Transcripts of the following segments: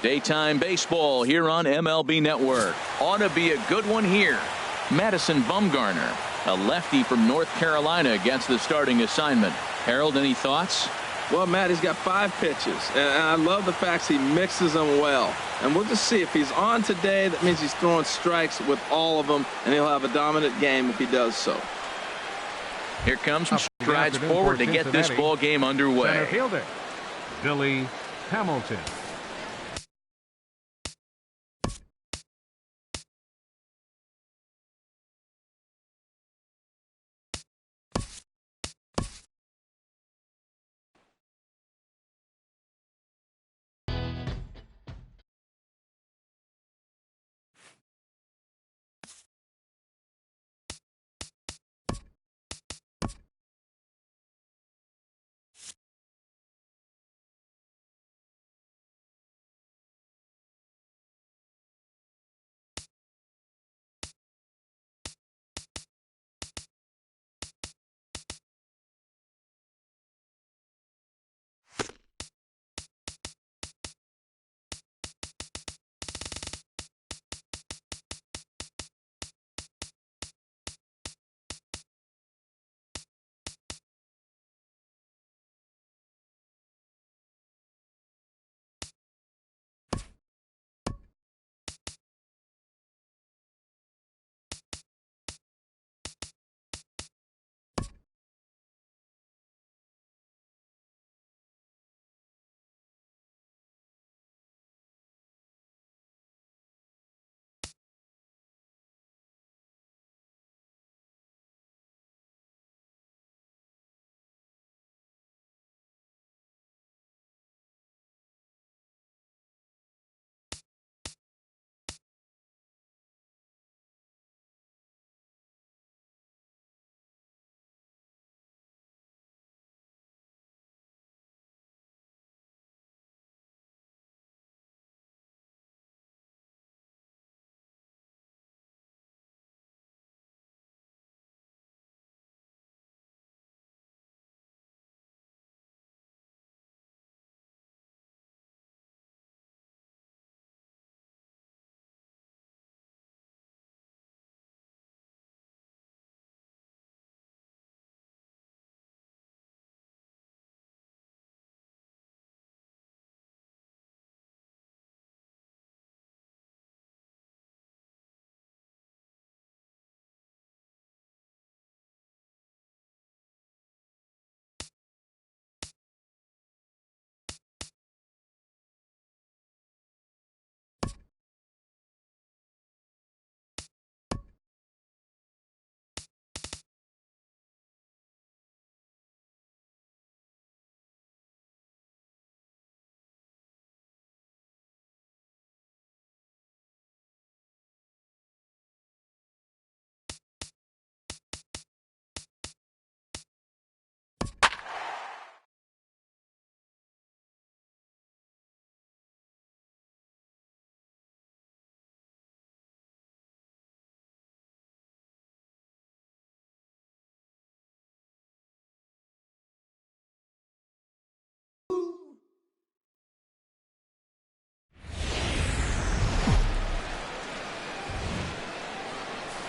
Daytime baseball here on MLB Network. Ought to be a good one here. Madison Bumgarner, a lefty from North Carolina, gets the starting assignment. Harold, any thoughts? Well, Matt, he's got 5 pitches, and I love the fact he mixes them well. And we'll just see if he's on today. That means he's throwing strikes with all of them, and he'll have a dominant game if he does so. Here comes some strides forward to get this ball game underway. Center fielder, Billy Hamilton.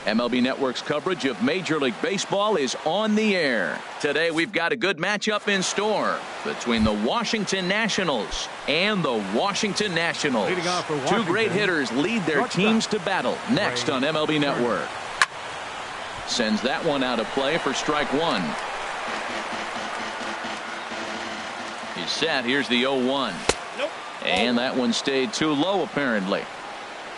MLB Network's coverage of Major League Baseball is on the air. Today we've got a good matchup in store between the Washington Nationals and the Washington Nationals. Two great hitters lead their teams to battle next on MLB Network. Sends that one out of play for strike one. He's set. Here's the 0-1. And that one stayed too low apparently.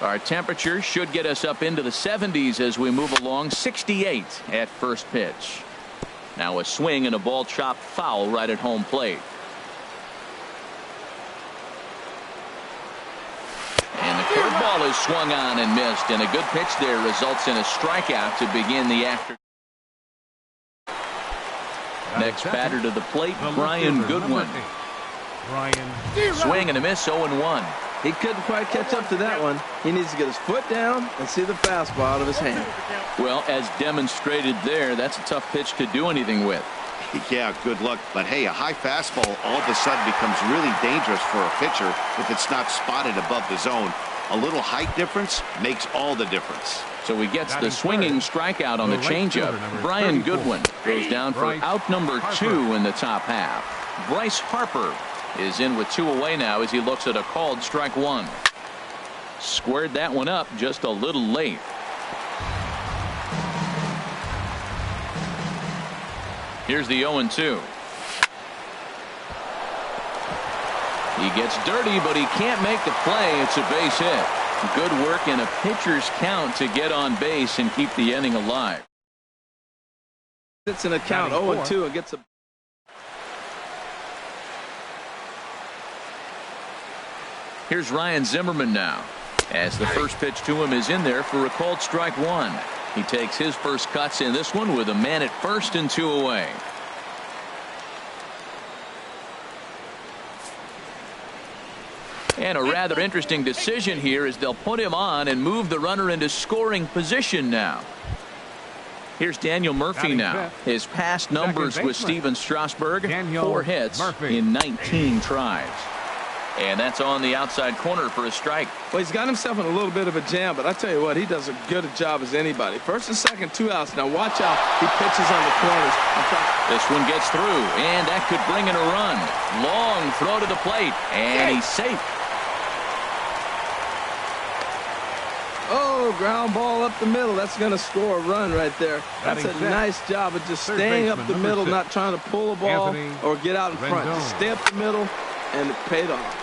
Our temperature should get us up into the 70s as we move along. 68 at first pitch. Now a swing and a ball chopped foul right at home plate. And the curveball is swung on and missed, and a good pitch there results in a strikeout to begin the afternoon. Next batter to the plate, Brian Goodwin. Swing and a miss, 0-1. He couldn't quite catch up to that one. He needs to get his foot down and see the fastball out of his hand. Well, as demonstrated there, that's a tough pitch to do anything with. Yeah, good luck. But hey, a high fastball all of a sudden becomes really dangerous for a pitcher if it's not spotted above the zone. A little height difference makes all the difference. So he gets the swinging strikeout on the changeup. Brian Goodwin goes down for out number 2 in the top half. Bryce Harper is in with 2 away now as he looks at a called strike 1. Squared that one up just a little late. Here's the 0-2. He gets dirty, but he can't make the play. It's a base hit. Good work in a pitcher's count to get on base and keep the inning alive. It's in a count 0-2 and gets a. Here's Ryan Zimmerman now, as the first pitch to him is in there for a called strike 1. He takes his first cuts in this one with a man at first and 2 away. And a rather interesting decision here as they'll put him on and move the runner into scoring position now. Here's Daniel Murphy now. His past numbers with Steven Strasburg, 4 hits in 19 tries. And that's on the outside corner for a strike. Well, he's got himself in a little bit of a jam, but I tell you what, he does as good a job as anybody. First and second, 2 outs. Now watch out. He pitches on the corners. This one gets through, and that could bring in a run. Long throw to the plate, and he's safe. Oh, ground ball up the middle. That's going to score a run right there. That's a nice job of just staying up the middle, not trying to pull a ball or get out in front. Just stay up the middle, and it paid off.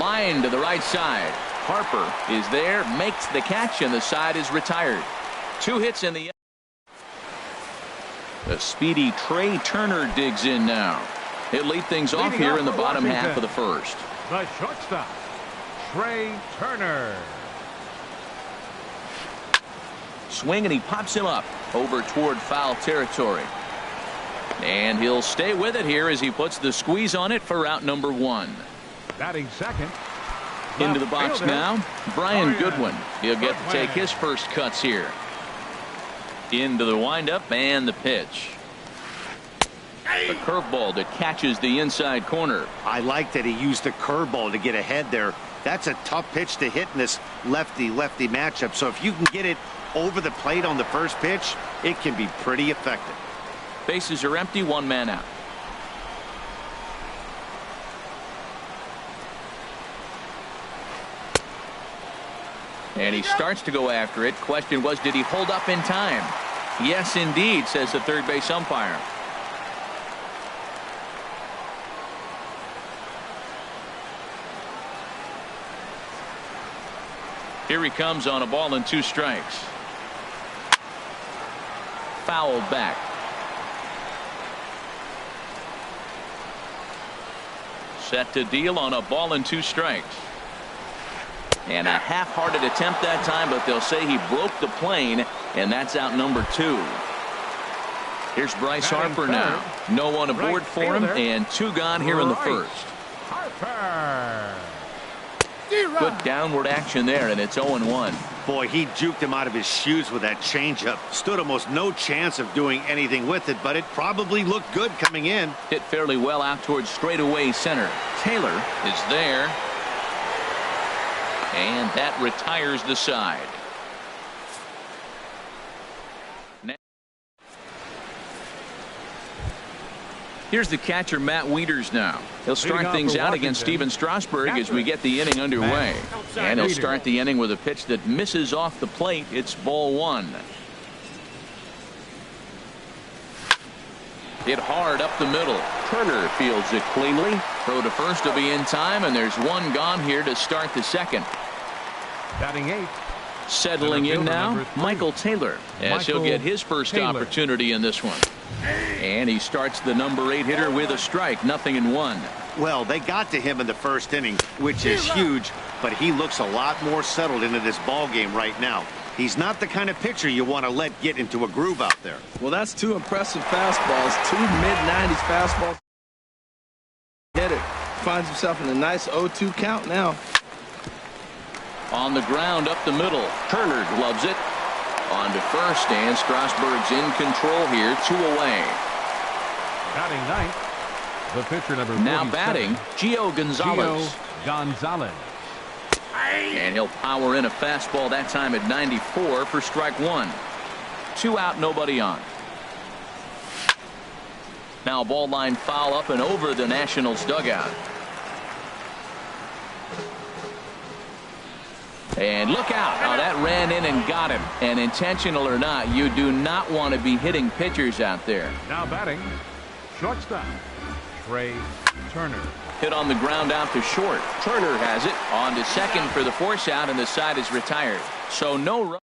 Line to the right side. Harper is there, makes the catch, and the side is retired. 2 hits in the. The speedy Trey Turner digs in now. He'll lead things off here in the bottom half of the first. The shortstop, Trey Turner. Swing, and he pops him up over toward foul territory. And he'll stay with it here as he puts the squeeze on it for out number 1. Batting second. Into the box now, Brian Goodwin. He'll get to take his first cuts here. Into the windup and the pitch. A curveball that catches the inside corner. I like that he used the curveball to get ahead there. That's a tough pitch to hit in this lefty-lefty matchup. So if you can get it over the plate on the first pitch, it can be pretty effective. Bases are empty, 1 man out. And he starts to go after it. Question was, did he hold up in time? Yes, indeed, says the third base umpire. Here he comes on a ball and 2 strikes. Fouled back. Set to deal on a ball and 2 strikes. And a half-hearted attempt that time, but they'll say he broke the plane, and that's out number 2. Here's Bryce Harper now. No one aboard for him, and 2 gone here in the first. Harper. Good downward action there, and it's 0-1. Boy, he juked him out of his shoes with that changeup. Stood almost no chance of doing anything with it, but it probably looked good coming in. Hit fairly well out towards straightaway center. Taylor is there. And that retires the side. Here's the catcher, Matt Wieters now. He'll start things out against Steven Strasburg as we get the inning underway. And he'll start the inning with a pitch that misses off the plate. It's ball 1. Hit hard up the middle. Turner fields it cleanly. Throw to first will be in time, and there's 1 gone here to start the second. Batting 8. Settling in now, Michael Taylor, as he'll get his first opportunity in this one. And he starts the number 8 hitter with a strike, 0-1. Well, they got to him in the first inning, which is huge, but he looks a lot more settled into this ball game right now. He's not the kind of pitcher you want to let get into a groove out there. Well, that's 2 impressive fastballs, 2 mid-90s fastballs. Hit it. Finds himself in a nice 0-2 count now. On the ground up the middle. Turner gloves it. On to first, and Strasburg's in control here, 2 away. Batting ninth, the pitcher number 47. Now batting, Gio Gonzalez. Gio Gonzalez. And he'll power in a fastball that time at 94 for strike one. 2 out, nobody on. Now a ball line foul up and over the Nationals dugout. And look out. Oh, that ran in and got him. And intentional or not, you do not want to be hitting pitchers out there. Now batting, shortstop, Trey Turner. Hit on the ground out to short. Turner has it. On to second for the force out, and the side is retired. So no run.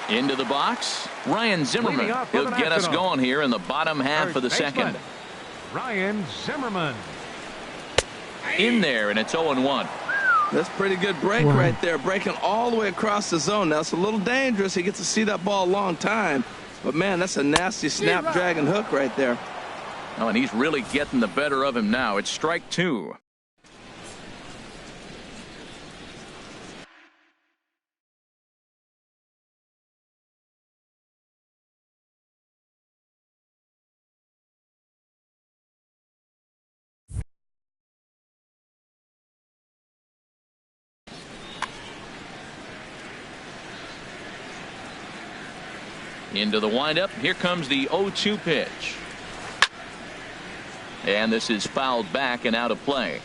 Into the box, Ryan Zimmerman. He'll get us going here in the bottom half of the second. Ryan Zimmerman. In there, and it's 0-1. That's a pretty good break right there, breaking all the way across the zone. Now, it's a little dangerous. He gets to see that ball a long time. But, man, that's a nasty snapdragon hook right there. Oh, and he's really getting the better of him now. It's strike two. Into the windup. Here comes the 0-2 pitch. And this is fouled back and out of play.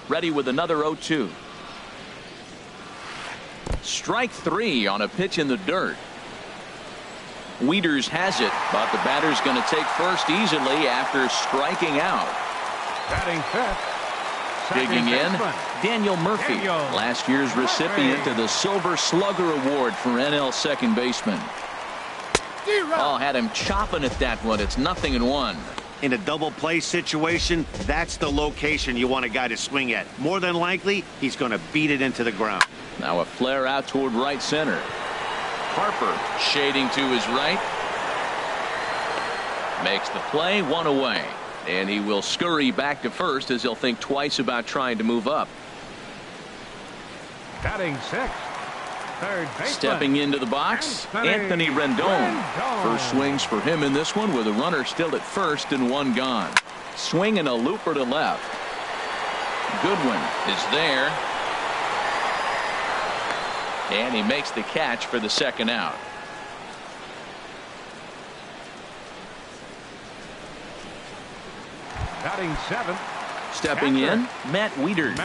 Ready with another 0-2. Strike three on a pitch in the dirt. Wieters has it, but the batter's going to take first easily after striking out. Batting fifth. Digging in, Daniel Murphy, last year's recipient of the Silver Slugger Award for NL second baseman. Oh, had him chopping at that one. It's 0-1. In a double play situation, that's the location you want a guy to swing at. More than likely, he's going to beat it into the ground. Now a flare out toward right center. Harper shading to his right. Makes the play, one away. And he will scurry back to first as he'll think twice about trying to move up. Batting sixth, third baseman. Stepping into the box, Anthony Rendon. First swings for him in this one with a runner still at first and one gone. Swinging a looper to left. Goodwin is there. And he makes the catch for the second out. Batting seventh. Stepping in, Matt Wieters.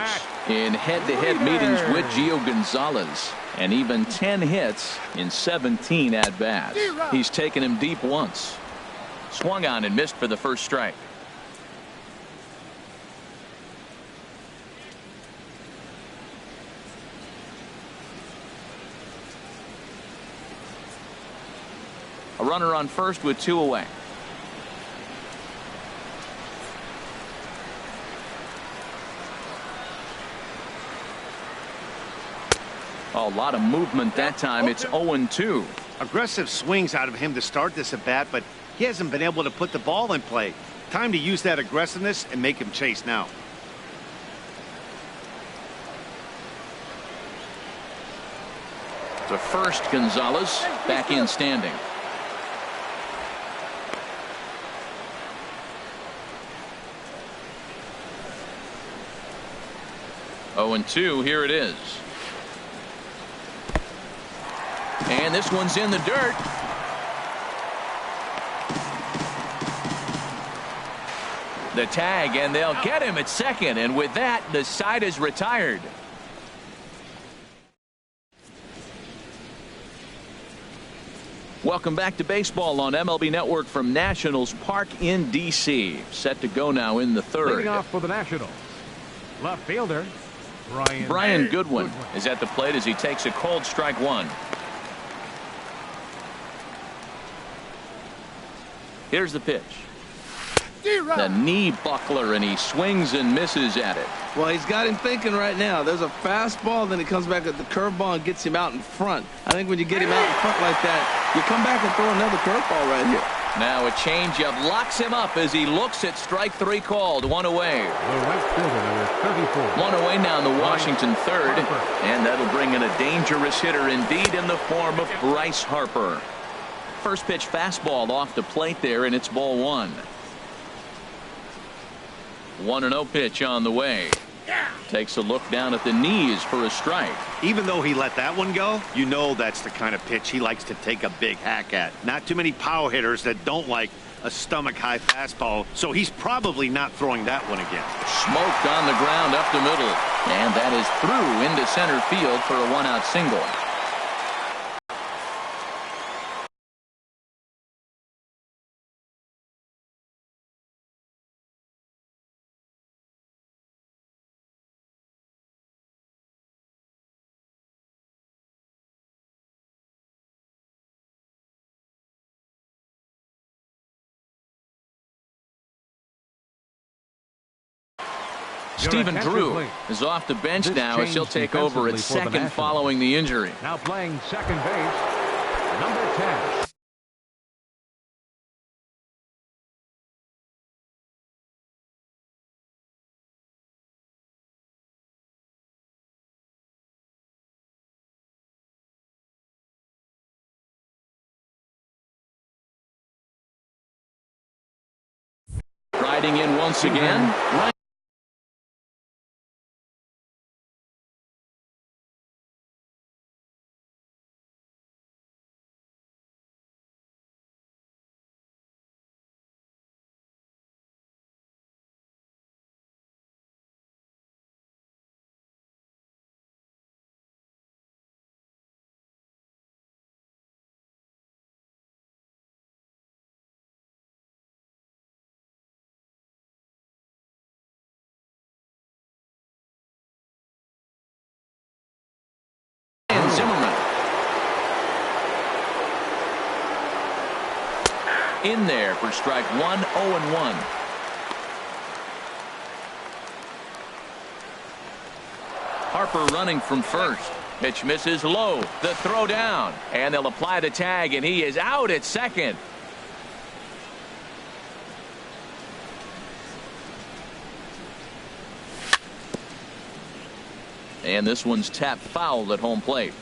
In head-to-head meetings with Gio Gonzalez. And even 10 hits in 17 at-bats. He's taken him deep once. Swung on and missed for the first strike. A runner on first with 2 away. A lot of movement that time. It's 0-2. Aggressive swings out of him to start this at bat, but he hasn't been able to put the ball in play. Time to use that aggressiveness and make him chase now. To first, Gonzalez back in standing. Oh, and 2. Here it is. And this one's in the dirt. The tag, and they'll get him at second. And with that, the side is retired. Welcome back to baseball on MLB Network from Nationals Park in D.C. Set to go now in the third. Leading off for the Nationals, left fielder Brian Goodwin is at the plate as he takes a cold strike one. Here's the pitch. The knee buckler, and he swings and misses at it. Well, he's got him thinking right now. There's a fastball, then he comes back at the curveball and gets him out in front. I think when you get him out in front like that, you come back and throw another curveball right here. Now a changeup locks him up as he looks at strike 3 called. One away. The right fielder, number 34. One away now in the Washington third. And that'll bring in a dangerous hitter indeed in the form of Bryce Harper. First pitch fastball off the plate there, and it's ball 1. 1-0 pitch on the way. Takes a look down at the knees for a strike. Even though he let that one go, you know that's the kind of pitch he likes to take a big hack at. Not too many power hitters that don't like a stomach-high fastball, so he's probably not throwing that one again. Smoked on the ground up the middle, and that is through into center field for a 1-out single. Stephen Drew is off the bench now as he'll take over at second following the injury. Now playing second base, number 10. Riding in once again. Zimmerman in there for strike 1. 0-1. Harper running from first. Pitch misses low. The throw down, and they'll apply the tag, and he is out at second. And this one's tapped foul at home plate.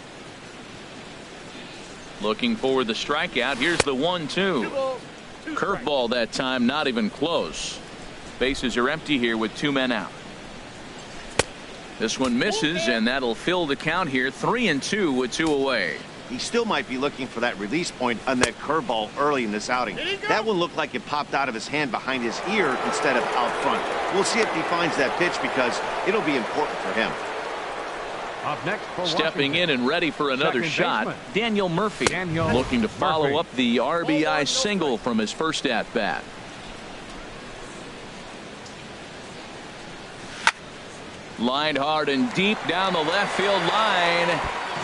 Looking for the strikeout. Here's the 1-2. Curveball that time, not even close. Bases are empty here with 2 men out. This one misses, and that'll fill the count here. 3-2 with 2 away. He still might be looking for that release point on that curveball early in this outing. That one looked like it popped out of his hand behind his ear instead of out front. We'll see if he finds that pitch because it'll be important for him. Up next for stepping in and ready for another shot, Daniel Murphy. Looking to follow up the RBI single from his first at bat. Lined hard and deep down the left field line.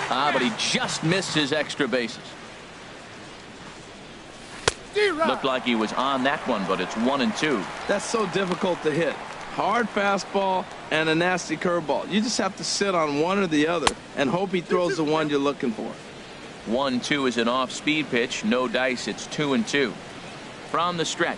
But he just missed his extra bases. Looked like he was on that one, but it's 1-2. That's so difficult to hit. Hard fastball and a nasty curveball. You just have to sit on one or the other and hope he throws the one you're looking for. 1-2 is an off-speed pitch. No dice. It's 2-2. From the stretch.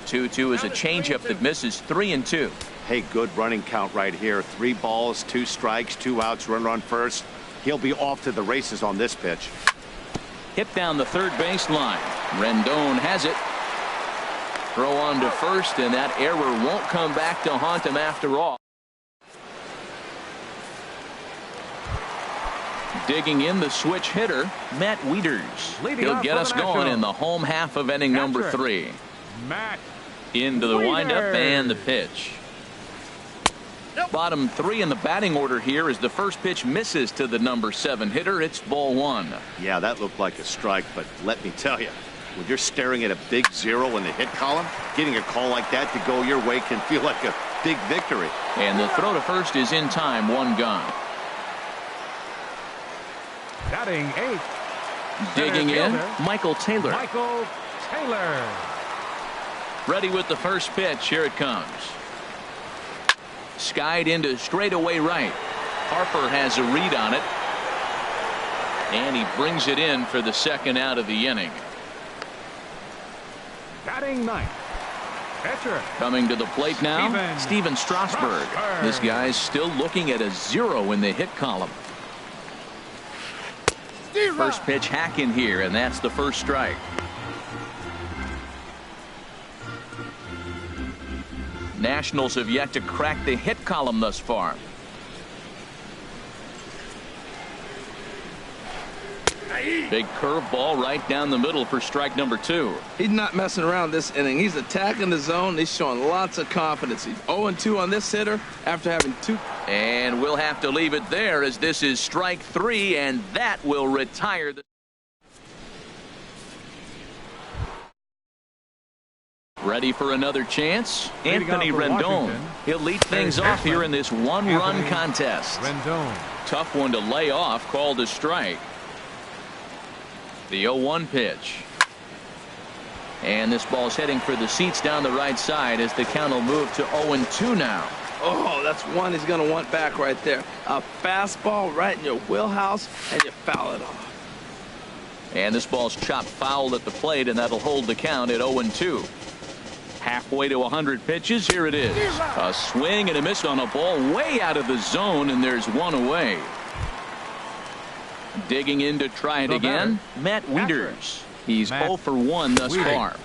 2-2 is a changeup that misses. 3-2. Hey, good running count right here. 3 balls, 2 strikes, 2 outs, runner on first. He'll be off to the races on this pitch. Hit down the third baseline. Rendon has it. Throw on to first, and that error won't come back to haunt him after all. Digging in the switch hitter, Matt Wieters. He'll get us going in the home half of inning number 3. Matt into the windup and the pitch. Bottom 3 in the batting order here as the first pitch misses to the number 7 hitter. It's ball 1. Yeah, that looked like a strike, but let me tell you, when you're staring at a big 0 in the hit column, getting a call like that to go your way can feel like a big victory. And the throw to first is in time. 1 gone. Batting 8. Digging in, Michael Taylor. Michael Taylor. Ready with the first pitch. Here it comes. Skied into straightaway right. Harper has a read on it. And he brings it in for the second out of the inning. Batting ninth, pitcher. Coming to the plate now, Steven Strasburg. This guy's still looking at a 0 in the hit column. First pitch hack in here, and that's the first strike. Nationals have yet to crack the hit column thus far. Big curveball right down the middle for strike number 2. He's not messing around this inning. He's attacking the zone. He's showing lots of confidence. He's 0-2 on this hitter after having 2. And we'll have to leave it there, as this is strike 3, and that will retire the. Ready for another chance? Anthony Rendon. He'll lead things off here in this one-run contest. Rendon. Tough one to lay off, called a strike. The 0-1 pitch. And this ball's heading for the seats down the right side as the count will move to 0-2 now. Oh, that's one he's going to want back right there. A fastball right in your wheelhouse, and you foul it off. And this ball's chopped foul at the plate, and that'll hold the count at 0-2. Halfway to 100 pitches. Here it is. A swing and a miss on a ball way out of the zone, and there's one away. Digging in to try it again, Matt Wieters. He's 0 for 1 thus far.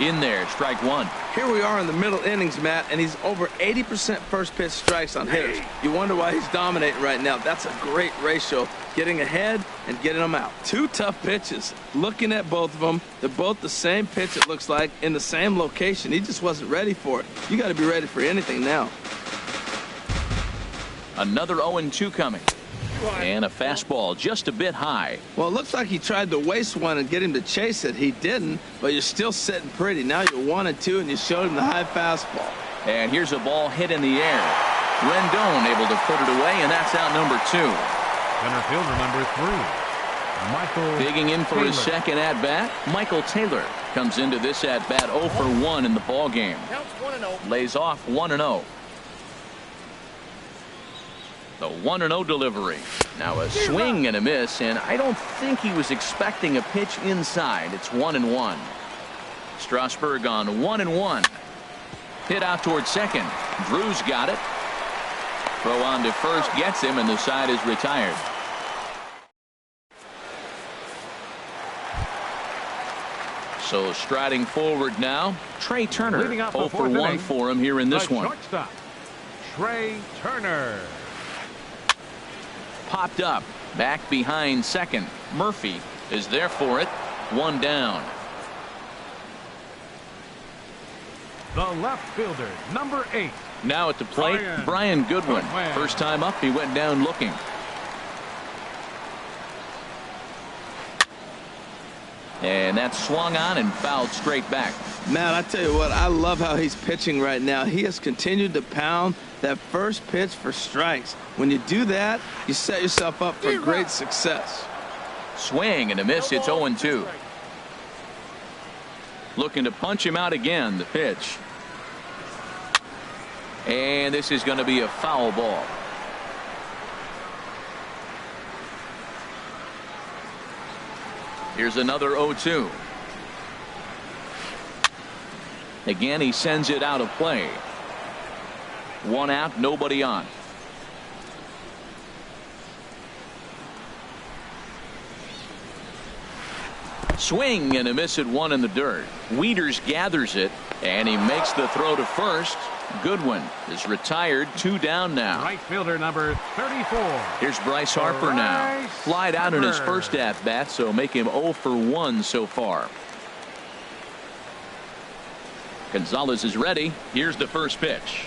In there, strike 1. Here we are in the middle innings, Matt, and he's over 80% first pitch strikes on hitters. You wonder why he's dominating right now. That's a great ratio, getting ahead and getting them out. 2 tough pitches. Looking at both of them, they're both the same pitch, it looks like, in the same location. He just wasn't ready for it. You got to be ready for anything now. Another 0-2 coming. And a fastball just a bit high. Well, it looks like he tried to waste one and get him to chase it. He didn't, but you're still sitting pretty. Now you're 1-2, and you showed him the high fastball. And here's a ball hit in the air. Rendon able to put it away, and that's out number 2. Center fielder number 3, Michael Digging in for Taylor. his second at-bat, Michael Taylor comes into this at-bat 0 for 1 in the ball game. Lays off 1-0. The 1-0 delivery. Now a swing and a miss, and I don't think he was expecting a pitch inside. It's 1-1. Strasburg on 1-1. Hit out towards second. Drew's got it. Throw on to first gets him, and the side is retired. So striding forward now, Trey Turner. 0 for 1 for him here in this one. Shortstop, Trey Turner. Popped up, back behind second. Murphy is there for it. 1 down. The left fielder, number 8. Now at the plate, Brian Goodwin. First time up, he went down looking. And that swung on and fouled straight back. Matt, I tell you what, I love how he's pitching right now. He has continued to pound that first pitch for strikes. When you do that, you set yourself up for great success. Swing and a miss. It's 0-2. Looking to punch him out again. The pitch. And this is going to be a foul ball. Here's another 0-2. Again, he sends it out of play. 1 out, nobody on. Swing and a miss at 1 in the dirt. Wieters gathers it, and he makes the throw to first. Goodwin is retired. 2 down now. Right fielder number 34. Here's Bryce Harper now. Flied out in his first at-bat, so make him 0 for 1 so far. Gonzalez is ready. Here's the first pitch.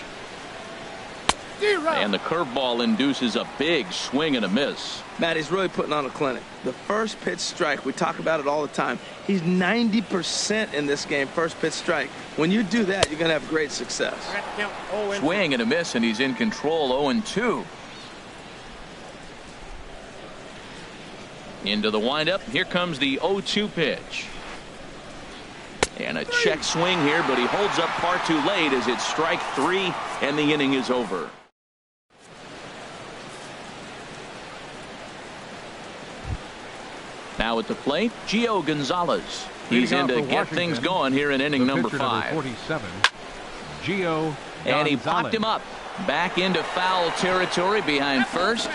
And the curveball induces a big swing and a miss. Matt, he's really putting on a clinic. The first pitch strike, we talk about it all the time. He's 90% in this game, first pitch strike. When you do that, you're going to have great success. Swing and a miss, and he's in control. 0-2. Into the windup. Here comes the 0-2 pitch. And a check swing here, but he holds up far too late as it's strike 3, and the inning is over. Now at the plate, Gio Gonzalez. He's in to get things going here in inning number 5. 47, Gio And he Gonzalez. popped him up. Back into foul territory behind first.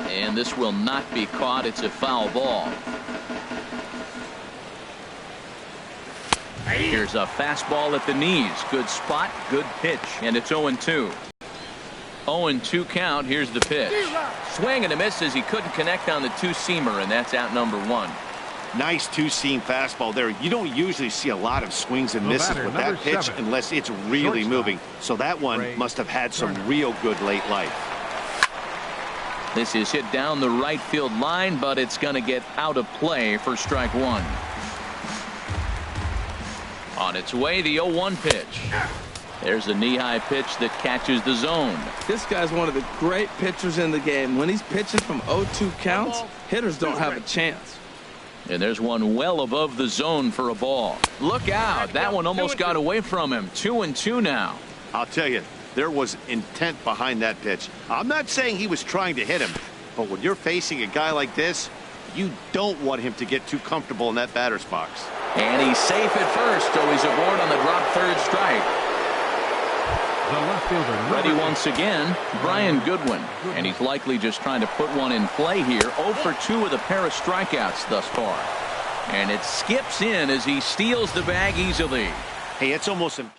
And this will not be caught. It's a foul ball. Here's a fastball at the knees. Good spot, good pitch, and it's 0-2. 0-2 count. Here's the pitch. Swing and a miss as he couldn't connect on the two-seamer, and that's out number 1. Nice two-seam fastball there. You don't usually see a lot of swings and misses with that pitch unless it's really moving. So that one must have had some real good late life. This is hit down the right field line, but it's going to get out of play for strike 1. On its way, the 0-1 pitch. There's a knee-high pitch that catches the zone. This guy's one of the great pitchers in the game. When he's pitching from 0-2 counts, hitters don't have a chance. And there's one well above the zone for a ball. Look out. That one almost got away from him. 2-2 now. I'll tell you, there was intent behind that pitch. I'm not saying he was trying to hit him, but when you're facing a guy like this, you don't want him to get too comfortable in that batter's box. And he's safe at first, so he's aboard on the drop third strike. The left fielder, Ready once again, Brian Goodwin. And he's likely just trying to put one in play here. 0 for 2 with a pair of strikeouts thus far. And it skips in as he steals the bag easily. Hey, it's almost impossible.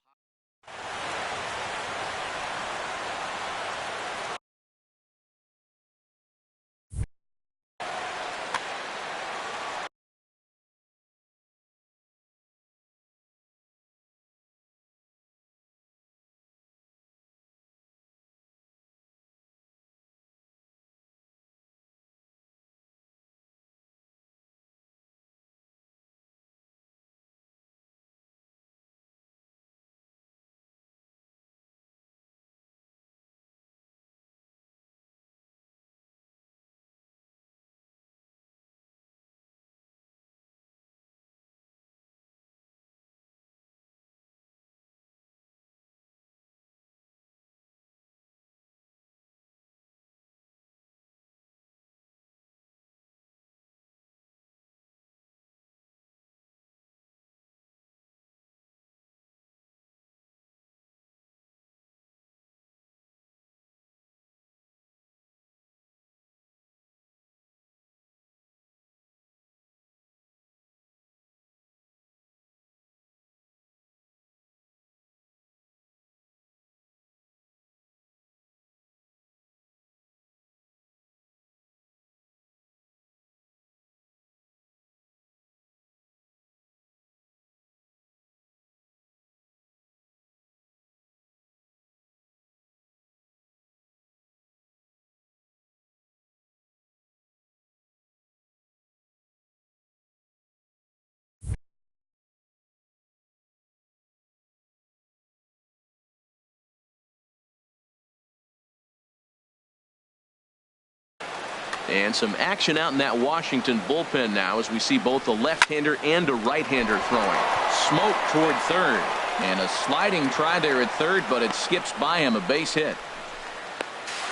And some action out in that Washington bullpen now as we see both a left-hander and a right-hander throwing. Smoke toward third. And a sliding try there at third, but it skips by him, a base hit.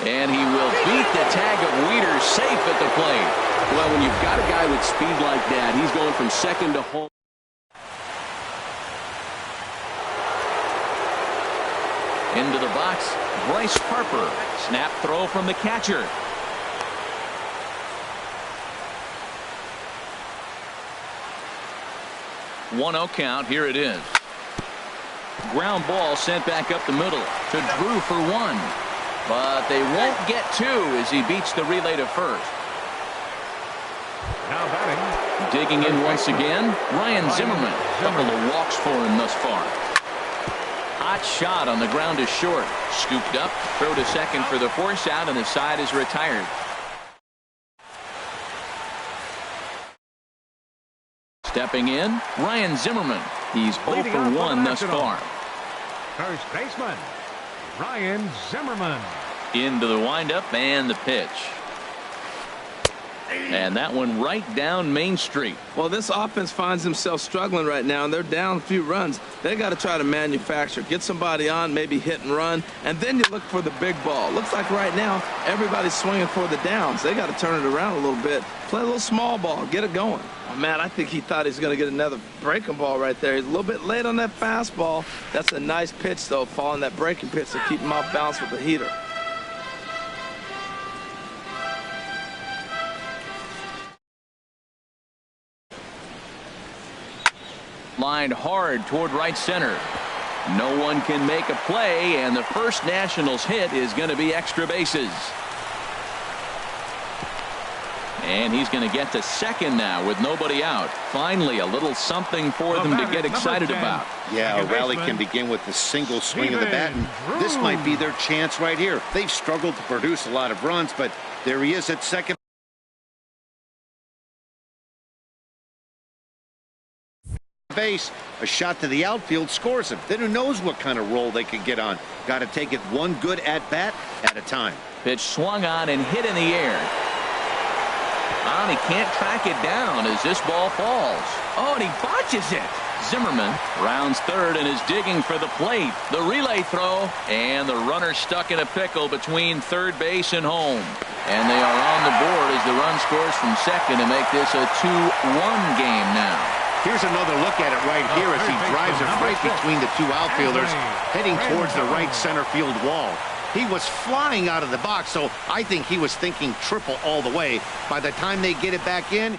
And he will beat the tag of Weeder, safe at the plate. Well, when you've got a guy with speed like that, he's going from second to home. Into the box, Bryce Harper. Snap throw from the catcher. One-0 count. Here it is. Ground ball sent back up the middle to Drew for 1. But they won't get 2 as he beats the relay to first. now batting. Digging in once again, Ryan Zimmerman. Couple of walks for him thus far. Hot shot on the ground is short. Scooped up, throw to second for the force out, and the side is retired. Stepping in, Ryan Zimmerman. He's 0 for 1 thus far. First baseman, Ryan Zimmerman. Into the windup and the pitch. And that one right down Main Street. Well, this offense finds themselves struggling right now, and they're down a few runs. They got to try to manufacture, get somebody on, maybe hit and run, and then you look for the big ball. Looks like right now everybody's swinging for the downs. They got to turn it around a little bit, play a little small ball, get it going. Oh, man, I think he thought he was going to get another breaking ball right there. He's a little bit late on that fastball. That's a nice pitch, though, following that breaking pitch to keep him off balance with the heater. Lined hard toward right center. No one can make a play, and the first Nationals hit is going to be extra bases. And he's going to get to second now with nobody out. Finally, a little something for them to get excited about. Yeah, a rally can begin with a single swing of the bat, and this might be their chance right here. They've struggled to produce a lot of runs, but there he is at second. Base, a shot to the outfield scores him. Then who knows what kind of roll they could get on. Got to take it one good at bat at a time. Pitch swung on and hit in the air. And he can't track it down as this ball falls. Oh, and he botches it. Zimmerman rounds third and is digging for the plate. The relay throw, and the runner stuck in a pickle between third base and home. And they are on the board as the run scores from second to make this a 2-1 game now. Here's another look at it right here as he drives it right between the two outfielders, heading towards the right center field wall. He was flying out of the box, so I think he was thinking triple all the way. By the time they get it back in,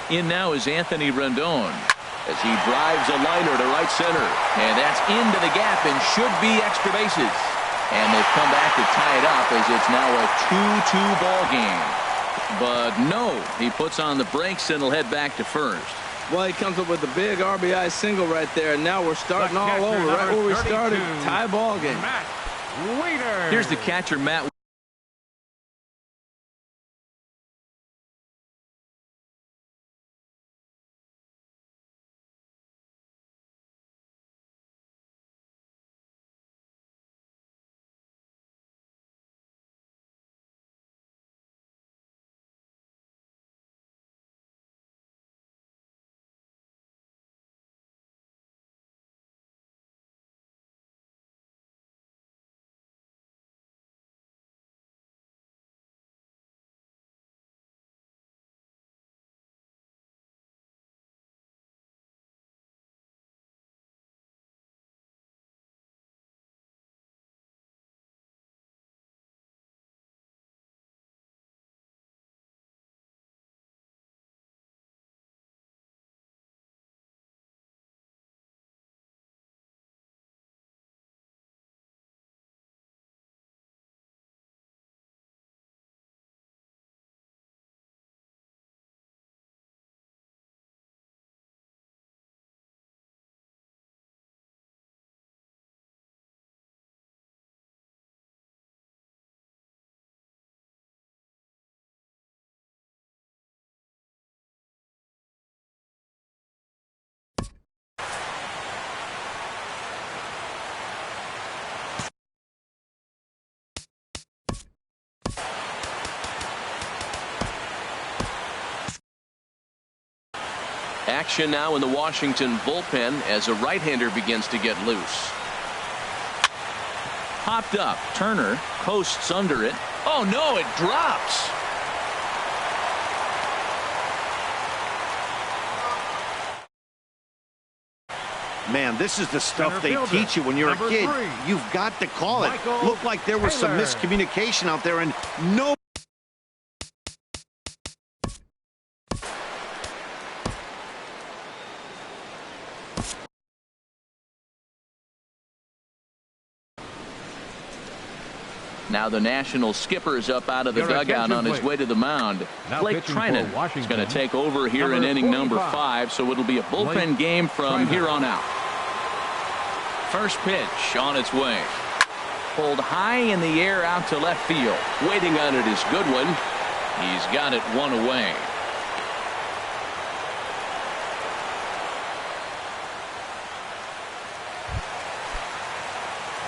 now is Anthony Rendon as he drives a liner to right center. And that's into the gap and should be extra bases. And they've come back to tie it up as it's now a 2-2 ball game. But no, he puts on the brakes and will head back to first. Well, he comes up with a big RBI single right there, and now we're starting all over right where we started. Tie ball game. Here's the catcher, Matt. Action now in the Washington bullpen as a right-hander begins to get loose. Popped up. Turner coasts under it. Oh, no, it drops. Man, this is the stuff they teach you when you're a kid. You've got to call it. Looked like there was some miscommunication out there, and no. Now the National skipper is up out of the dugout on his way to the mound. Blake Trinan is going to take over here in inning number 5, so it'll be a bullpen game from here on out. First pitch on its way. Pulled high in the air out to left field. Waiting on it is Goodwin. He's got it one away.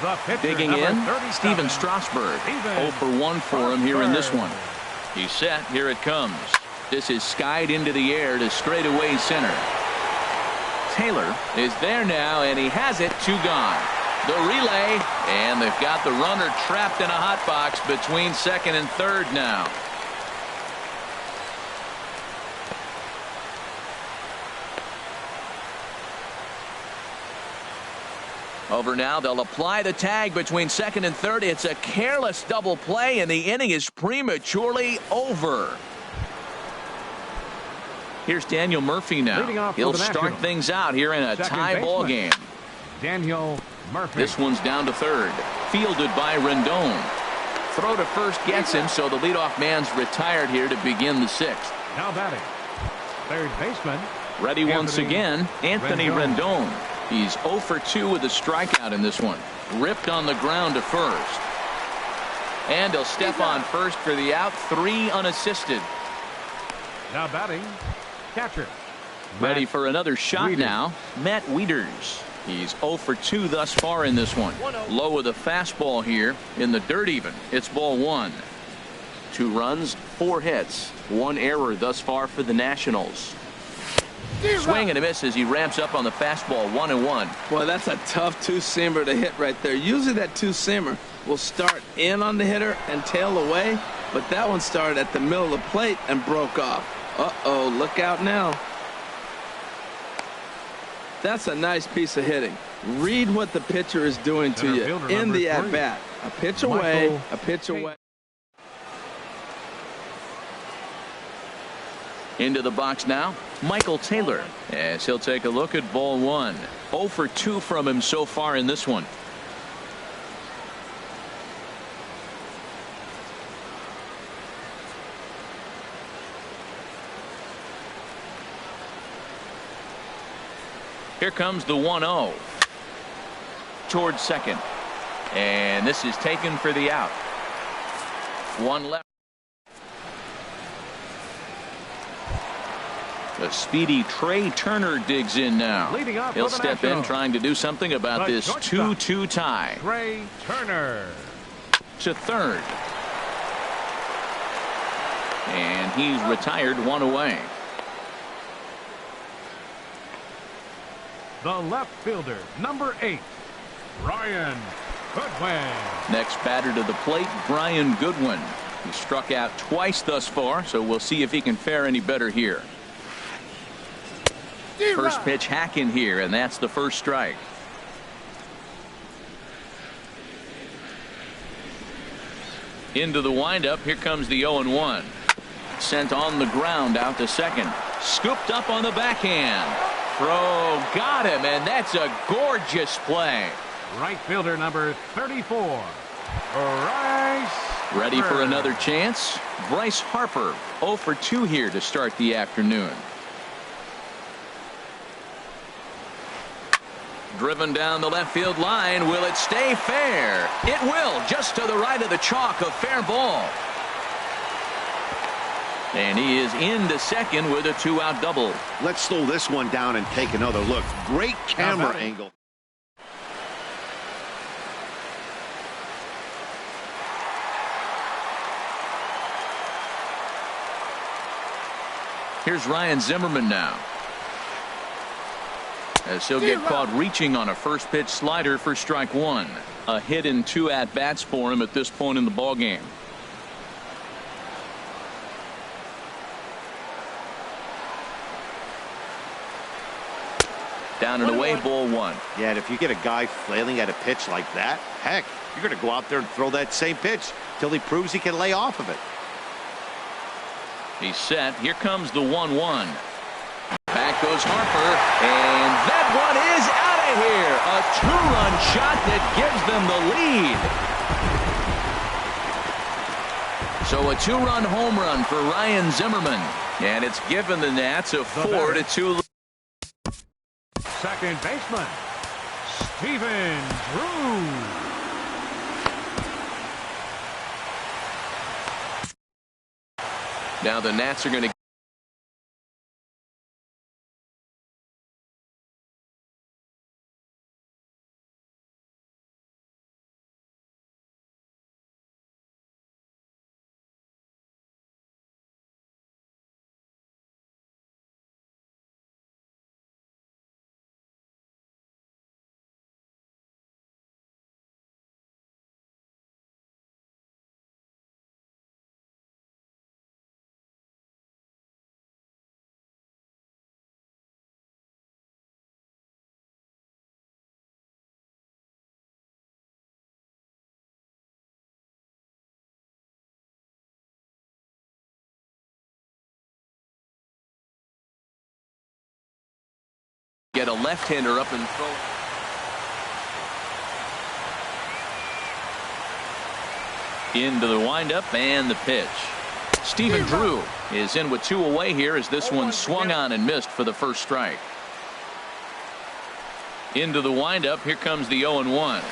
The pitcher, Digging number in, 37, Steven Strasburg. 0 for 1 for him here in this one. He's set. Here it comes. This is skied into the air to straightaway center. Taylor is there now, and he has it. 2 gone. The relay, and they've got the runner trapped in a hot box between second and third now. Over now, they'll apply the tag between second and third. It's a careless double play, and the inning is prematurely over. Here's Daniel Murphy now. He'll start things out here in a tie ball game. Daniel Murphy. This one's down to third. Fielded by Rendon. Throw to first gets him, so the leadoff man's retired here to begin the 6th. Now batting, third baseman. Ready once again, Anthony Rendon. He's 0 for 2 with a strikeout in this one. Ripped on the ground to first. And he'll step on first for the out. 3 unassisted. Now batting, catcher. Ready for another shot now. Matt Wieters. He's 0 for 2 thus far in this one. Low with a fastball here in the dirt even. It's ball 1. 2 runs, 4 hits, 1 error thus far for the Nationals. Swing and a miss as he ramps up on the fastball. 1-1. Boy, that's a tough 2-seamer to hit right there. Usually that 2-seamer will start in on the hitter and tail away, but that one started at the middle of the plate and broke off. Uh-oh, look out now. That's a nice piece of hitting. Read what the pitcher is doing to you in the at-bat. A pitch away, a pitch away. Into the box now, Michael Taylor, as he'll take a look at ball 1. 0 for 2 from him so far in this one. Here comes the 1-0 towards second, and this is taken for the out. 1 left. A speedy Trey Turner digs in now. He'll step in trying to do something about this 2-2 tie. Trey Turner to third. And he's retired, 1 away. The left fielder, number 8, Brian Goodwin. Next batter to the plate, Brian Goodwin. He struck out twice thus far, so we'll see if he can fare any better here. First pitch hack in here, and that's the first strike. Into the windup. Here comes the 0-1. Sent on the ground out to second. Scooped up on the backhand. Throw got him, and that's a gorgeous play. Right fielder number 34, Bryce. Ready for another chance. Bryce Harper, 0 for 2 here to start the afternoon. Driven down the left field line. Will it stay fair? It will, just to the right of the chalk. A fair ball. And he is into second with a 2-out double. Let's slow this one down and take another look. Great camera angle. Here's Ryan Zimmerman now, as he'll get caught reaching on a first pitch slider for strike 1. A hit in 2 at-bats for him at this point in the ball game. Down and away, ball 1. Yeah, and if you get a guy flailing at a pitch like that, heck, you're going to go out there and throw that same pitch till he proves he can lay off of it. He's set. Here comes the 1-1. Back goes Harper, and that one is out of here. A 2-run shot that gives them the lead. So a 2-run home run for Ryan Zimmerman, and it's given the Nats a 4-2 lead. Second baseman, Stephen Drew. Now the Nats are going to Get a left-hander up and throw. Into the windup and the pitch. Stephen Drew is in with 2 away here as this one swung on and missed for the first strike. Into the windup. Here comes the 0-1.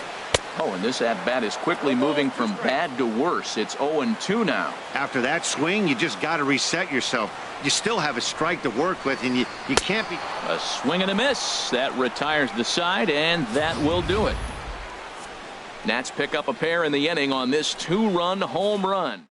Oh, and this at-bat is quickly moving from bad to worse. It's 0-2 now. After that swing, you just got to reset yourself. You still have a strike to work with, and you can't be. A swing and a miss. That retires the side, and that will do it. Nats pick up a pair in the inning on this 2-run home run.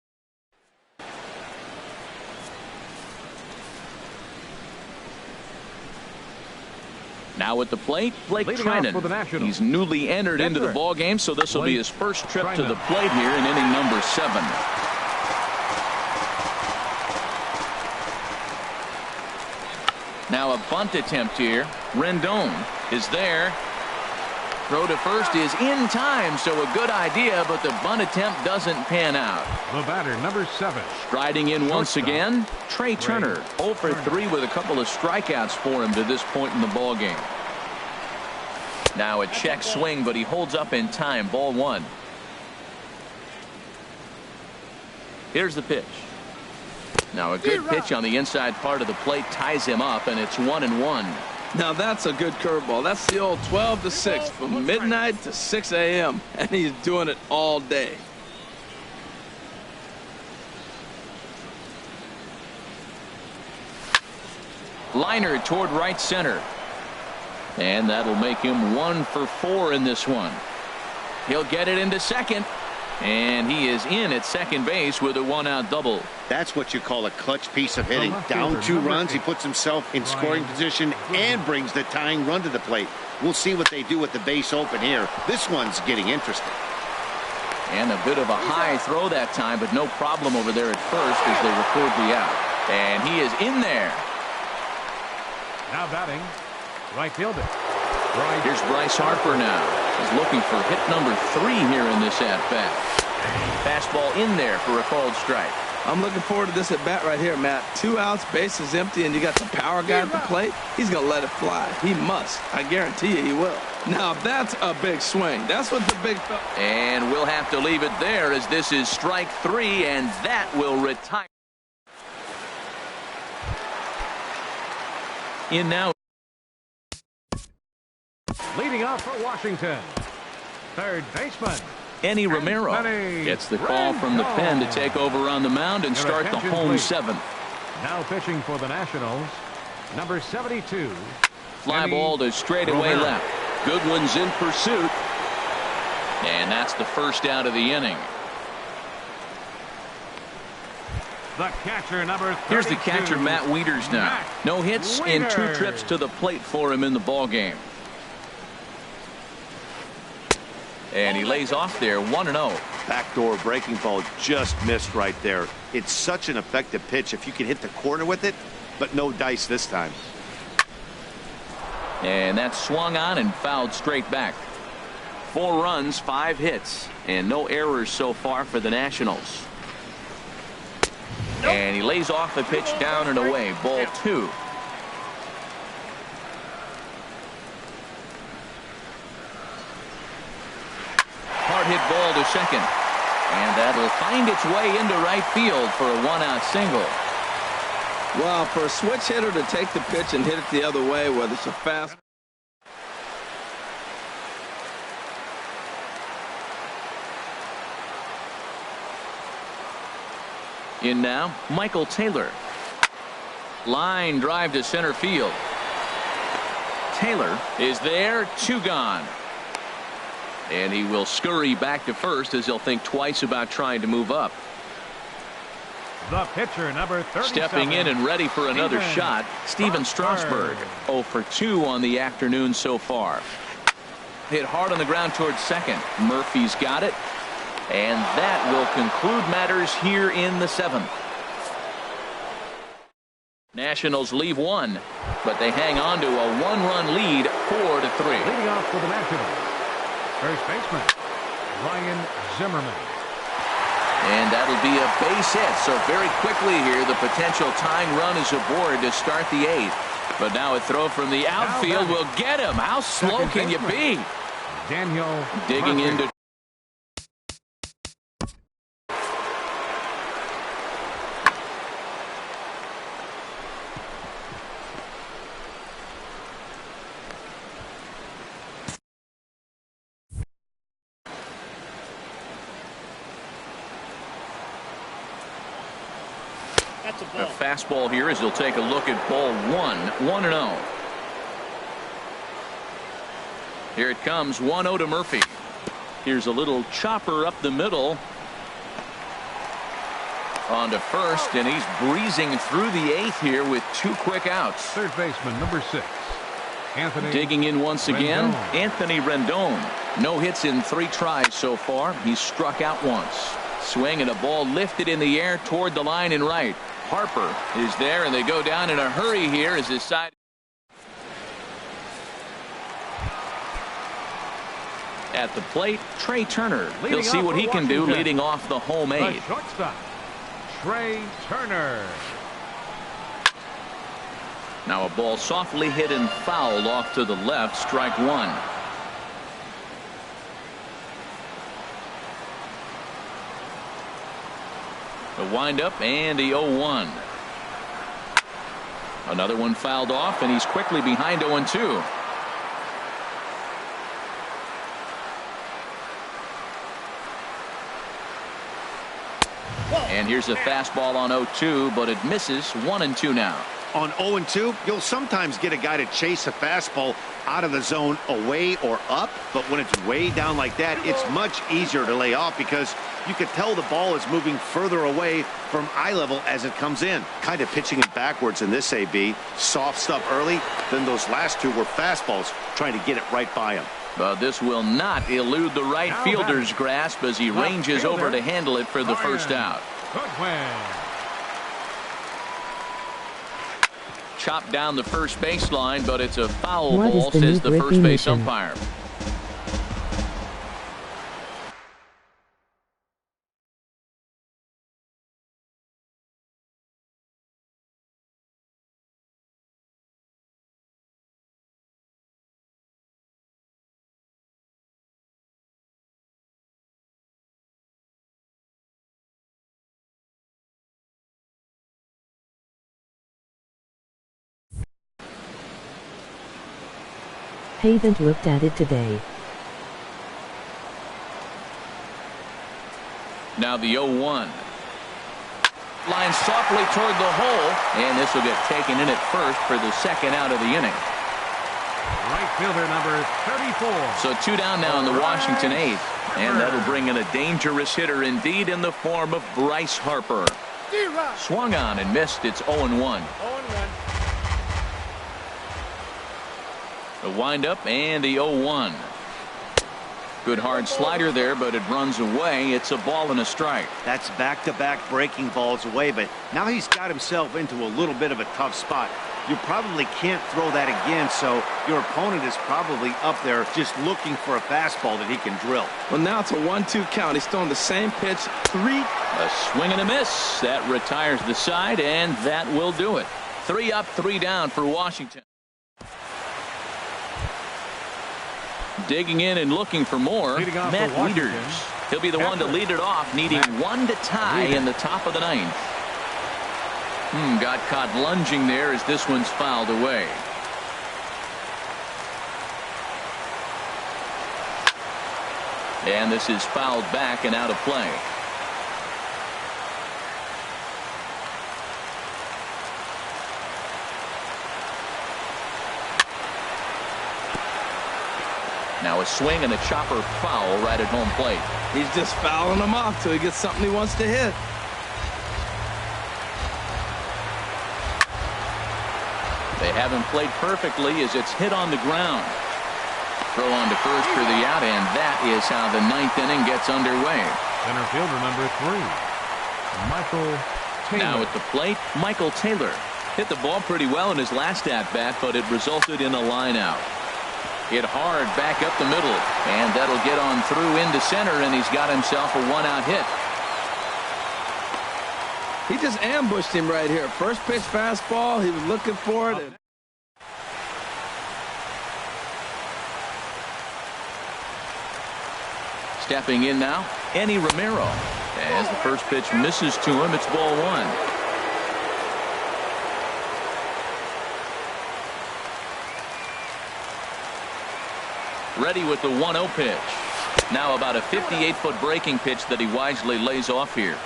Now at the plate, Blake Trinan. He's newly entered into the ball game, so this will be his first trip to the plate here in inning number 7. Now a bunt attempt here. Rendon is there. Throw to first is in time, so a good idea, but the bunt attempt doesn't pan out. The batter, number 7. Striding in once again, Trey Turner. 0 for 3 with a couple of strikeouts for him to this point in the ball game. Now a check swing, but he holds up in time. Ball 1. Here's the pitch. Now a good pitch on the inside part of the plate ties him up, and it's 1-1. Now that's a good curveball. That's the old 12 to 6 from midnight to 6 a.m. and he's doing it all day. Liner toward right center. And that'll make him 1 for 4 in this one. He'll get it into second. And he is in at second base with a 1-out double. That's what you call a clutch piece of hitting. Down 2 runs, he puts himself in scoring position and brings the tying run to the plate. We'll see what they do with the base open here. This one's getting interesting. And a bit of a high throw that time, but no problem over there at first as they record the out. And he is in there. Now batting, right fielder. Here's Bryce Harper now. He's looking for hit number 3 here in this at-bat. Fastball in there for a called strike. I'm looking forward to this at-bat right here, Matt. 2 outs, base is empty, and you got the power guy at the plate. He's going to let it fly. He must. I guarantee you he will. Now, that's a big swing. That's what the big fella. And we'll have to leave it there as this is strike 3, and that will retire. In now. Leading off for Washington, third baseman Enny Romero gets the call from the pen to take over on the mound and start the home 7th. Now pitching for the Nationals, number 72. Fly ball to straightaway left. Goodwin's in pursuit. And that's the first out of the inning. The catcher, number 32. Here's the catcher, Matt Wieters now. No hits in 2 trips to the plate for him in the ball game. And he lays off there, 1-0. Backdoor breaking ball just missed right there. It's such an effective pitch if you can hit the corner with it, but no dice this time. And that's swung on and fouled straight back. 4 runs, 5 hits, and no errors so far for the Nationals. And he lays off the pitch down and away. Ball 2. Hard hit ball to second. And that'll find its way into right field for a 1-out single. Wow, for a switch hitter to take the pitch and hit it the other way, whether it's a fast. In now, Michael Taylor. Line drive to center field. Taylor is there, 2 gone. And he will scurry back to first as he'll think twice about trying to move up. The pitcher, number 37. Stepping in and ready for another shot, Steven Strasburg. 0 for 2 on the afternoon so far. Hit hard on the ground towards second. Murphy's got it. And that will conclude matters here in the 7th. Nationals leave 1, but they hang on to a 1-run lead, 4-3. Leading off for the Nationals, first baseman Ryan Zimmerman. And that'll be a base hit. So very quickly here, the potential tying run is aboard to start the 8th. But now a throw from the outfield will get him. How slow can you be? Daniel digging into. A fastball here as he'll take a look at ball 1-0. Here it comes, 1-0 to Murphy. Here's a little chopper up the middle. On to first, and he's breezing through the 8th here with 2 quick outs. Third baseman, number 6. Anthony digging in once again, Rendon. Anthony Rendon. No hits in 3 tries so far. He's struck out once. Swing and a ball lifted in the air toward the line and right. Harper is there, and they go down in a hurry here as his side. At the plate, Trey Turner. He'll see what he can do leading off the home 8. The shortstop, Trey Turner. Now a ball softly hit and fouled off to the left, strike 1. The windup and the 0-1. Another one fouled off, and he's quickly behind 0-2. And here's a fastball on 0-2, but it misses. 1-2 now. On 0-2, you'll sometimes get a guy to chase a fastball out of the zone away or up, but when it's way down like that, it's much easier to lay off because you can tell the ball is moving further away from eye level as it comes in. Kind of pitching it backwards in this AB. Soft stuff early, then those last 2 were fastballs trying to get it right by him. But this will not elude the right fielder's grasp as he ranges over to handle it for the first out. Chopped down the first baseline, but it's a foul ball, says the first base umpire. Haven't looked at it today. Now the 0-1. Line softly toward the hole, and this will get taken in at first for the second out of the inning. Right fielder number 34. So 2 down now in the Washington 8th, and that'll bring in a dangerous hitter indeed in the form of Bryce Harper. Swung on and missed. It's 0-1. The windup and the 0-1. Good hard slider there, but it runs away. It's a ball and a strike. That's back-to-back breaking balls away, but now he's got himself into a little bit of a tough spot. You probably can't throw that again, so your opponent is probably up there just looking for a fastball that he can drill. Well, now it's a 1-2 count. He's throwing the same pitch 3. A swing and a miss. That retires the side, and that will do it. 3 up, 3 down for Washington. Digging in and looking for more, Matt Wieters. He'll be the one to lead it off, needing 1 to tie in the top of the 9th. Got caught lunging there as this one's fouled away. And this is fouled back and out of play. Now a swing and a chopper foul right at home plate. He's just fouling him off till he gets something he wants to hit. They haven't played perfectly as it's hit on the ground. Throw on to first for the out, and that is how the 9th inning gets underway. Center fielder number 3, Michael Taylor. Now at the plate, Michael Taylor. Hit the ball pretty well in his last at-bat, but it resulted in a line out. Hit hard back up the middle, and that'll get on through into center, and he's got himself a 1-out hit. He just ambushed him right here. First pitch fastball. He was looking for it. Stepping in now, Enny Romero. As the first pitch misses to him, it's ball one. Ready with the 1-0 pitch. Now about a 58-foot breaking pitch that he wisely lays off here.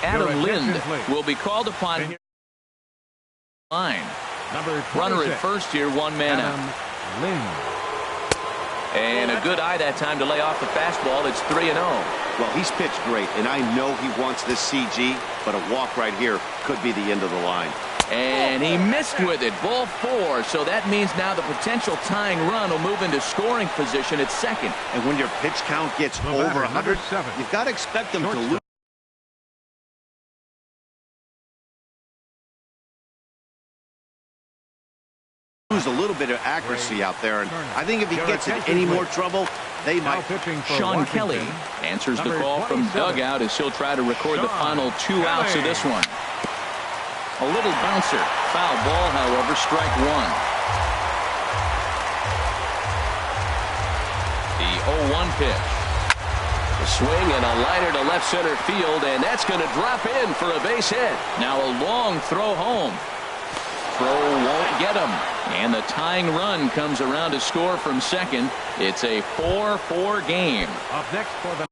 Adam Lind will be called upon. Line. Runner at first here, one man out. And a good eye that time to lay off the fastball. It's 3-0. Well, he's pitched great, and I know he wants this CG, but a walk right here could be the end of the line. And he missed with it. Ball 4. So that means now the potential tying run will move into scoring position at second. And when your pitch count gets over 100, you've got to expect them to lose. A little bit of accuracy out there, and I think if he gets in any more trouble, they might. Sean Kelly answers the call from dugout as he'll try to record the final 2 outs of this one. A little bouncer. Foul ball, however, strike one. The 0-1 pitch. A swing and a liner to left center field, and that's going to drop in for a base hit. Now a long throw home. Throw won't get him. And the tying run comes around to score from second. It's a 4-4 game. Up next for the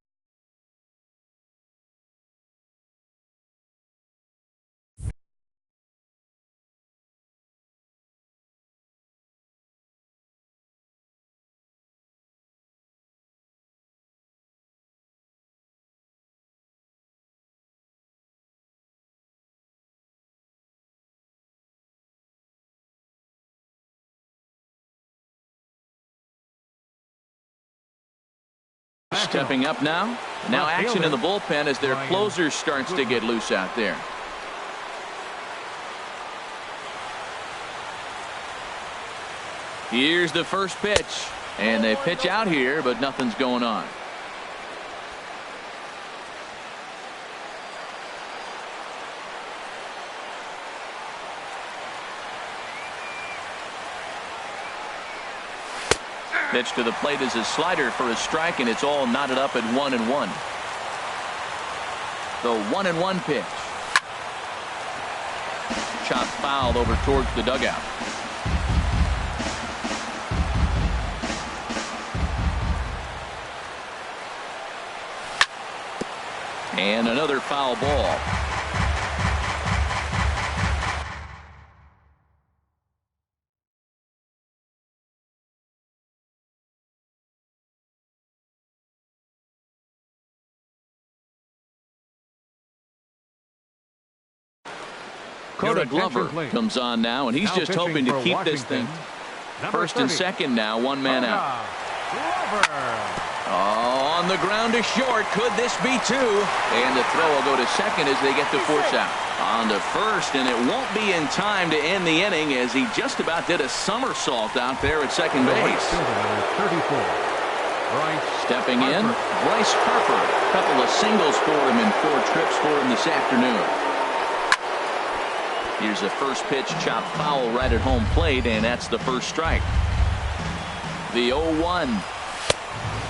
stepping up now. Now action in the bullpen as their closer starts to get loose out there. Here's the first pitch. And they pitch out here, but nothing's going on. Pitch to the plate is a slider for a strike, and it's all knotted up at 1-1. The 1-1 pitch. Chopped foul over towards the dugout. And another foul ball. Dakota Glover comes on now, and he's just hoping to keep this thing. First and second now, one man out. Oh, on the ground to short. Could this be two? And the throw will go to second as they get the force out. On to first, and it won't be in time to end the inning as he just about did a somersault out there at second base. 34. Stepping in, Bryce Harper. A couple of singles for him and 4 trips for him this afternoon. Here's the first pitch, chopped foul right at home plate, and that's the first strike. The 0-1.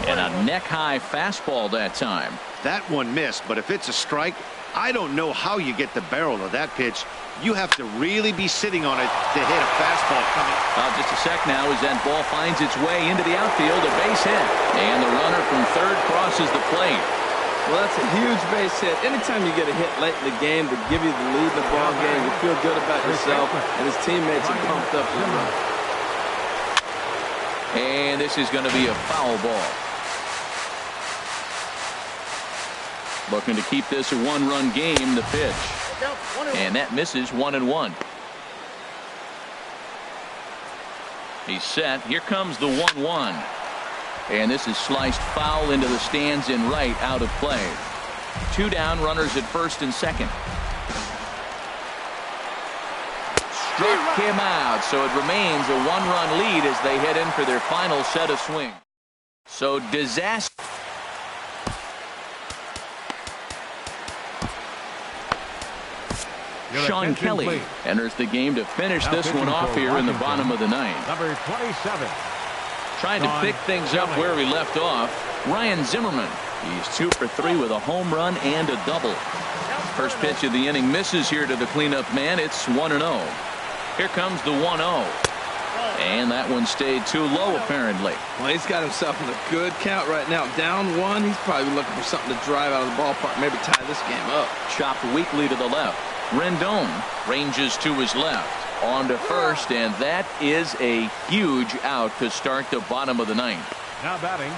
And a neck-high fastball that time. That one missed, but if it's a strike, I don't know how you get the barrel of that pitch. You have to really be sitting on it to hit a fastball coming. Just a sec now as that ball finds its way into the outfield, a base hit. And the runner from third crosses the plate. Well, that's a huge base hit. Anytime you get a hit late in the game to give you the lead in the ball game, you feel good about yourself, and his teammates are pumped up as well. And this is going to be a foul ball. Looking to keep this a 1-run game, the pitch. And that misses 1-1. He's set. Here comes the 1-1. And this is sliced foul into the stands in right, out of play. 2 down, runners at first and second. Struck him out, so it remains a 1-run lead as they head in for their final set of swings. So disaster. Sean Kelly enters the game to finish this one off here in the bottom of the ninth. Number 27. Trying to pick things up where we left off, Ryan Zimmerman. He's 2 for 3 with a home run and a double. First pitch of the inning misses here to the cleanup man. It's 1-0. Here comes the 1-0. And that one stayed too low, apparently. Well, he's got himself in a good count right now. Down 1, he's probably looking for something to drive out of the ballpark, maybe tie this game up. Chopped weakly to the left. Rendon ranges to his left. On to first, and that is a huge out to start the bottom of the ninth. Now batting,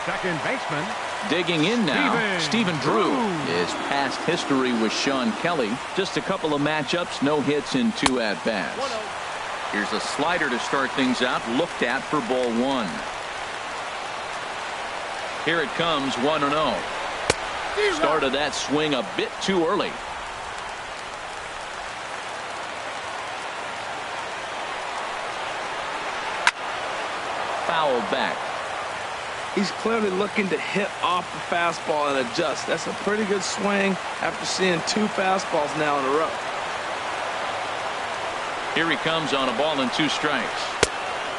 second baseman. Digging in now, Stephen Drew is past history with Sean Kelly. Just a couple of matchups, no hits in 2 at-bats. Here's a slider to start things out, looked at for ball 1. Here it comes, 1-0. Started that swing a bit too early. Foul back. He's clearly looking to hit off the fastball and adjust. That's a pretty good swing after seeing 2 fastballs now in a row. Here he comes on a ball and 2 strikes.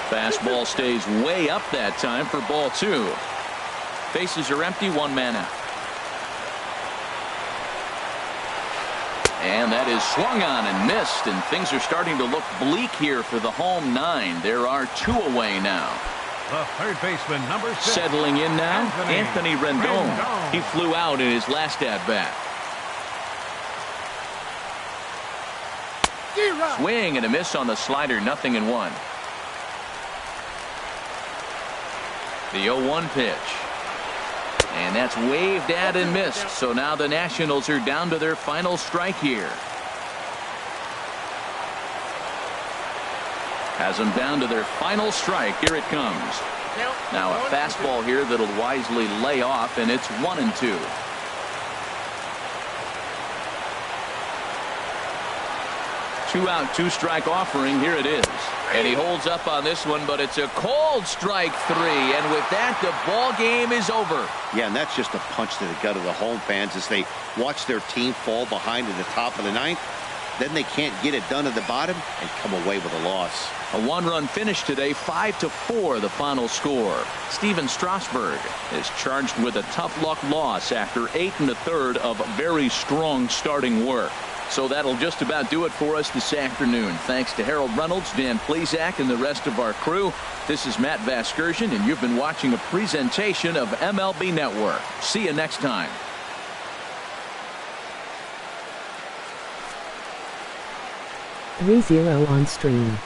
Fastball stays way up that time for ball 2. Bases are empty, 1 man out. And that is swung on and missed, and things are starting to look bleak here for the home 9. There are 2 away now. The third baseman, number 6. Settling in now, Anthony Rendon. He flew out in his last at-bat. Swing and a miss on the slider, 0-1. The 0-1 pitch. And that's waved at and missed. So now the Nationals are down to their final strike here. Has them down to their final strike. Here it comes. Now a fastball here that'll wisely lay off, and it's 1-2. Two out, 2-strike offering. Here it is. And he holds up on this one, but it's a cold strike 3. And with that, the ball game is over. Yeah, and that's just a punch to the gut of the home fans as they watch their team fall behind at the top of the ninth. Then they can't get it done at the bottom and come away with a loss. A 1-run finish today, 5-4 the final score. Steven Strasburg is charged with a tough luck loss after 8 1/3 of very strong starting work. So that'll just about do it for us this afternoon. Thanks to Harold Reynolds, Dan Plesac, and the rest of our crew. This is Matt Vasgersian, and you've been watching a presentation of MLB Network. See you next time. 3-0 on stream.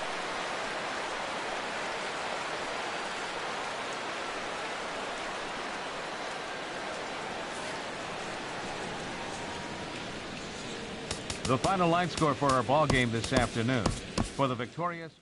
The final line score for our ball game this afternoon. For the victorious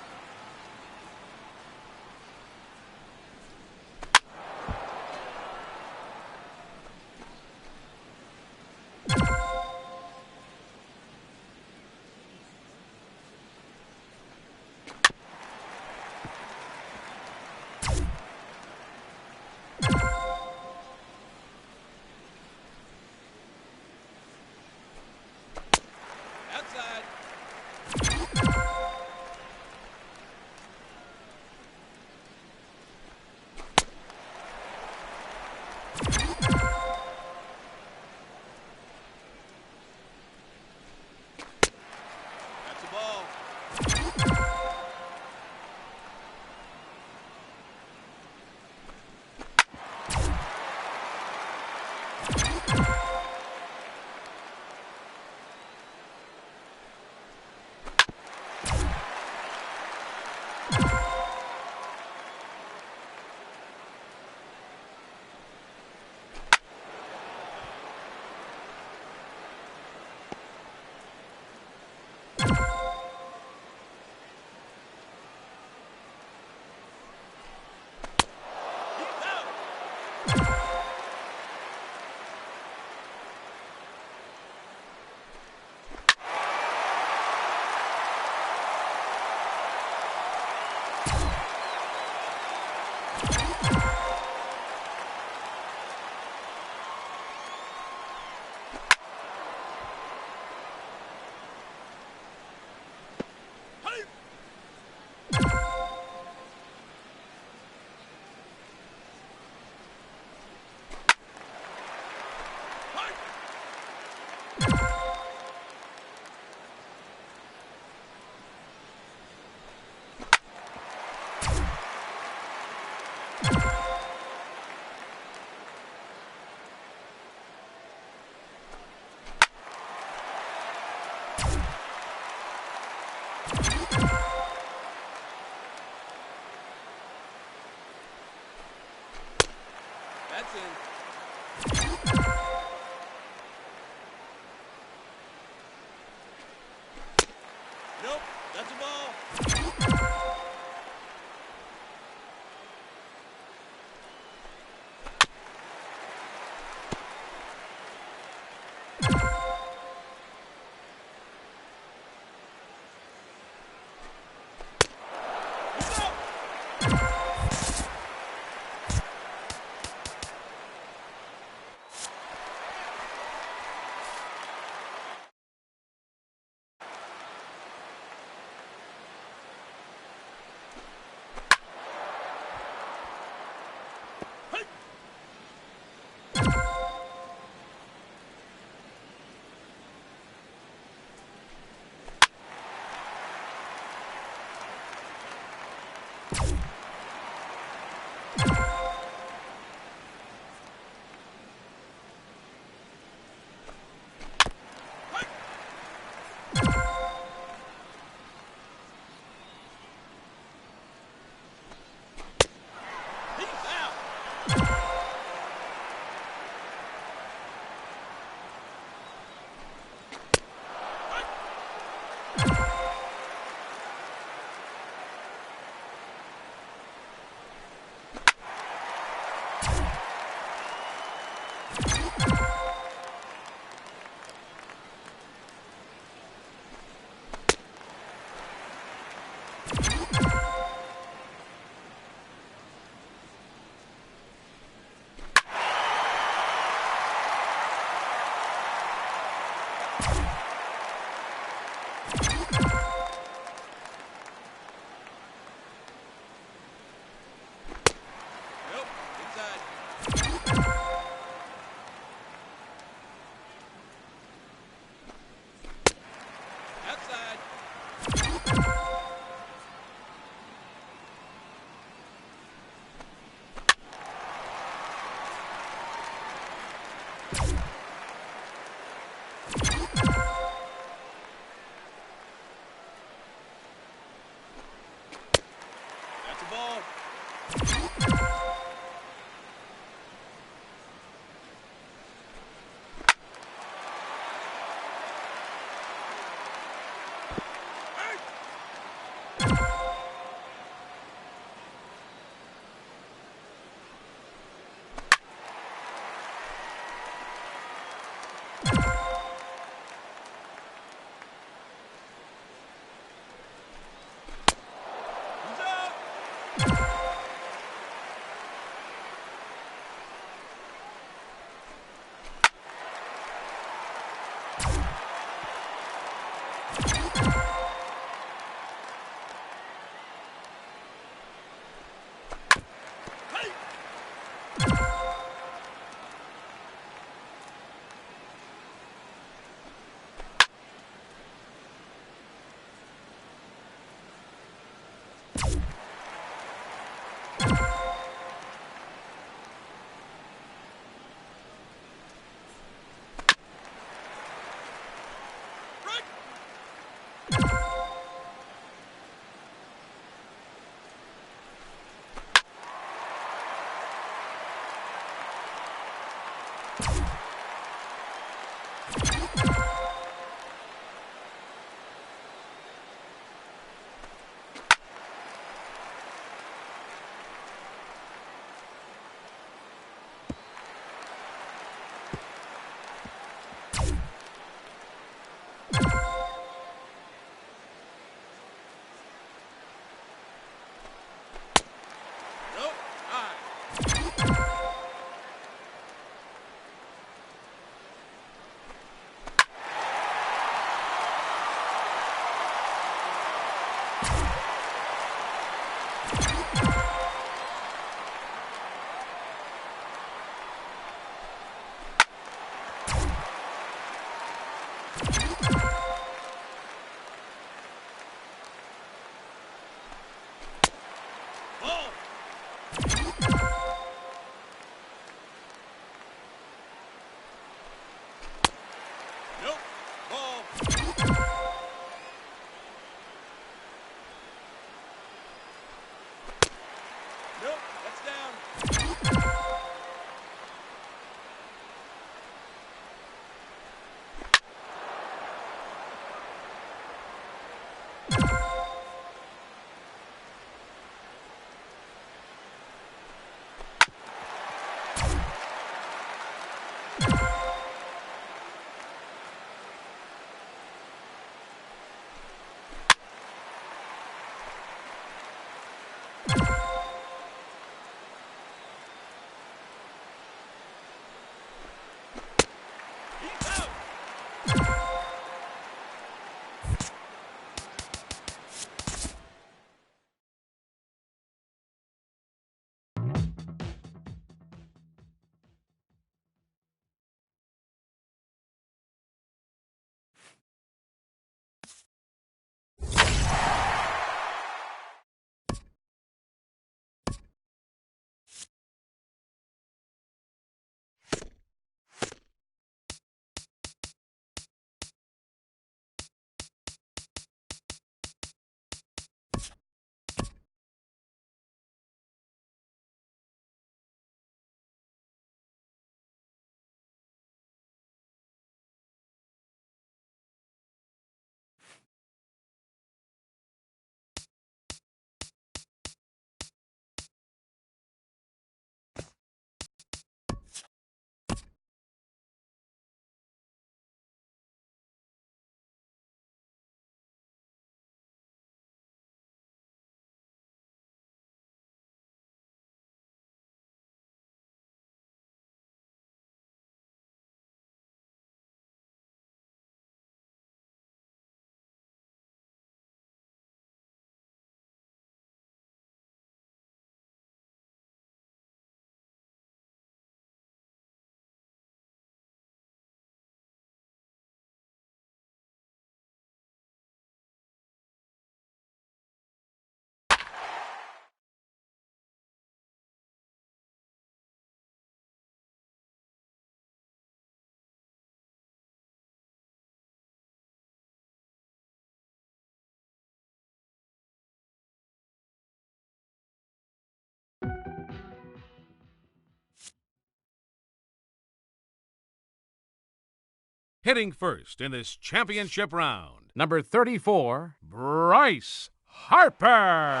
Hitting first in this championship round, number 34, Bryce Harper.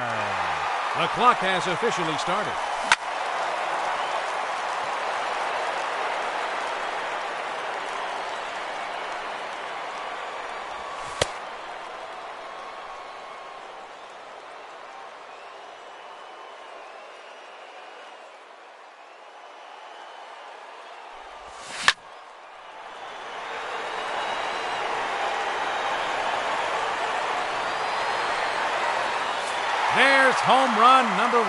The clock has officially started. There's home run number 1.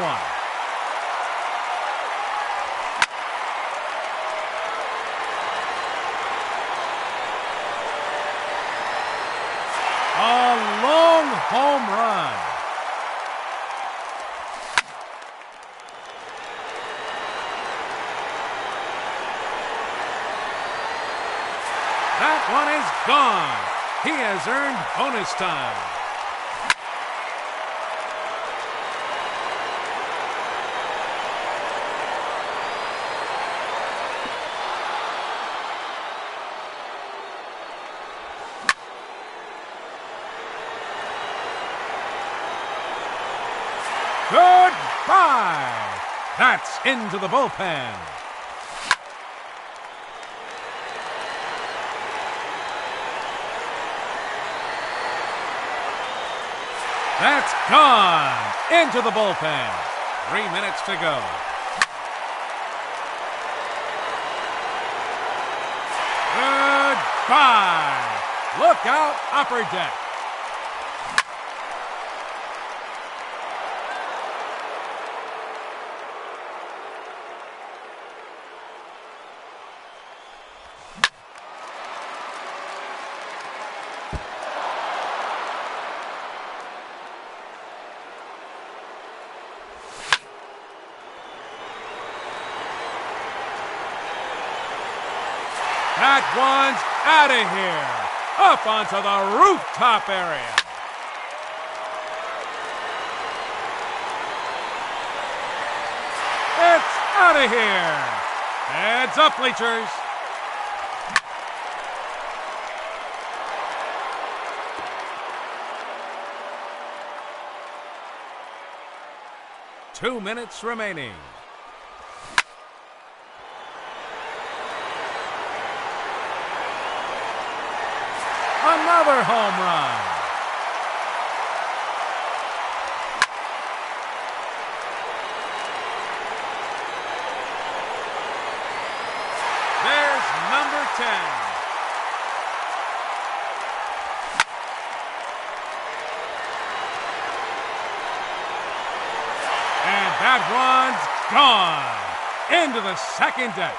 A long home run. That one is gone. He has earned bonus time. Goodbye! That's into the bullpen. That's gone into the bullpen. 3 minutes to go. Goodbye! Look out, upper deck. That one's out of here. Up onto the rooftop area. It's out of here. Heads up, bleachers. Two minutes remaining. Another home run. There's number 10. And that one's gone into the second deck.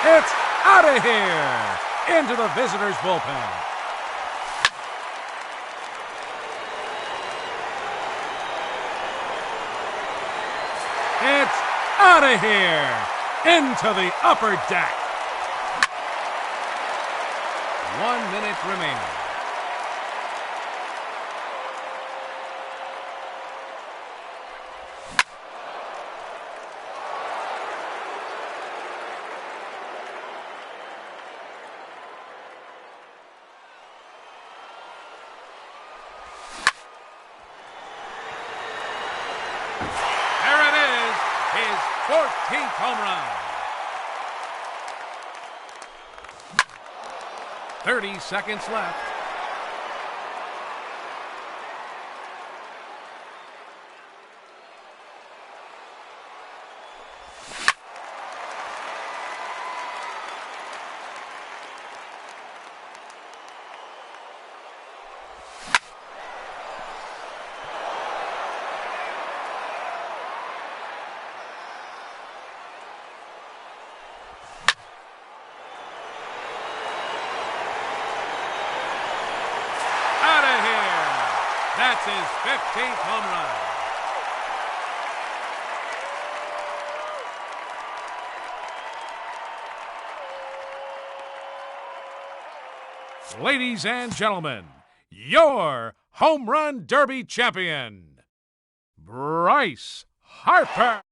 It's out of here into the visitors' bullpen. It's out of here into the upper deck. 1 minute remaining. There it is, his 14th home run. 30 seconds left. That's his 15th home run. Ladies and gentlemen, your Home Run Derby champion, Bryce Harper.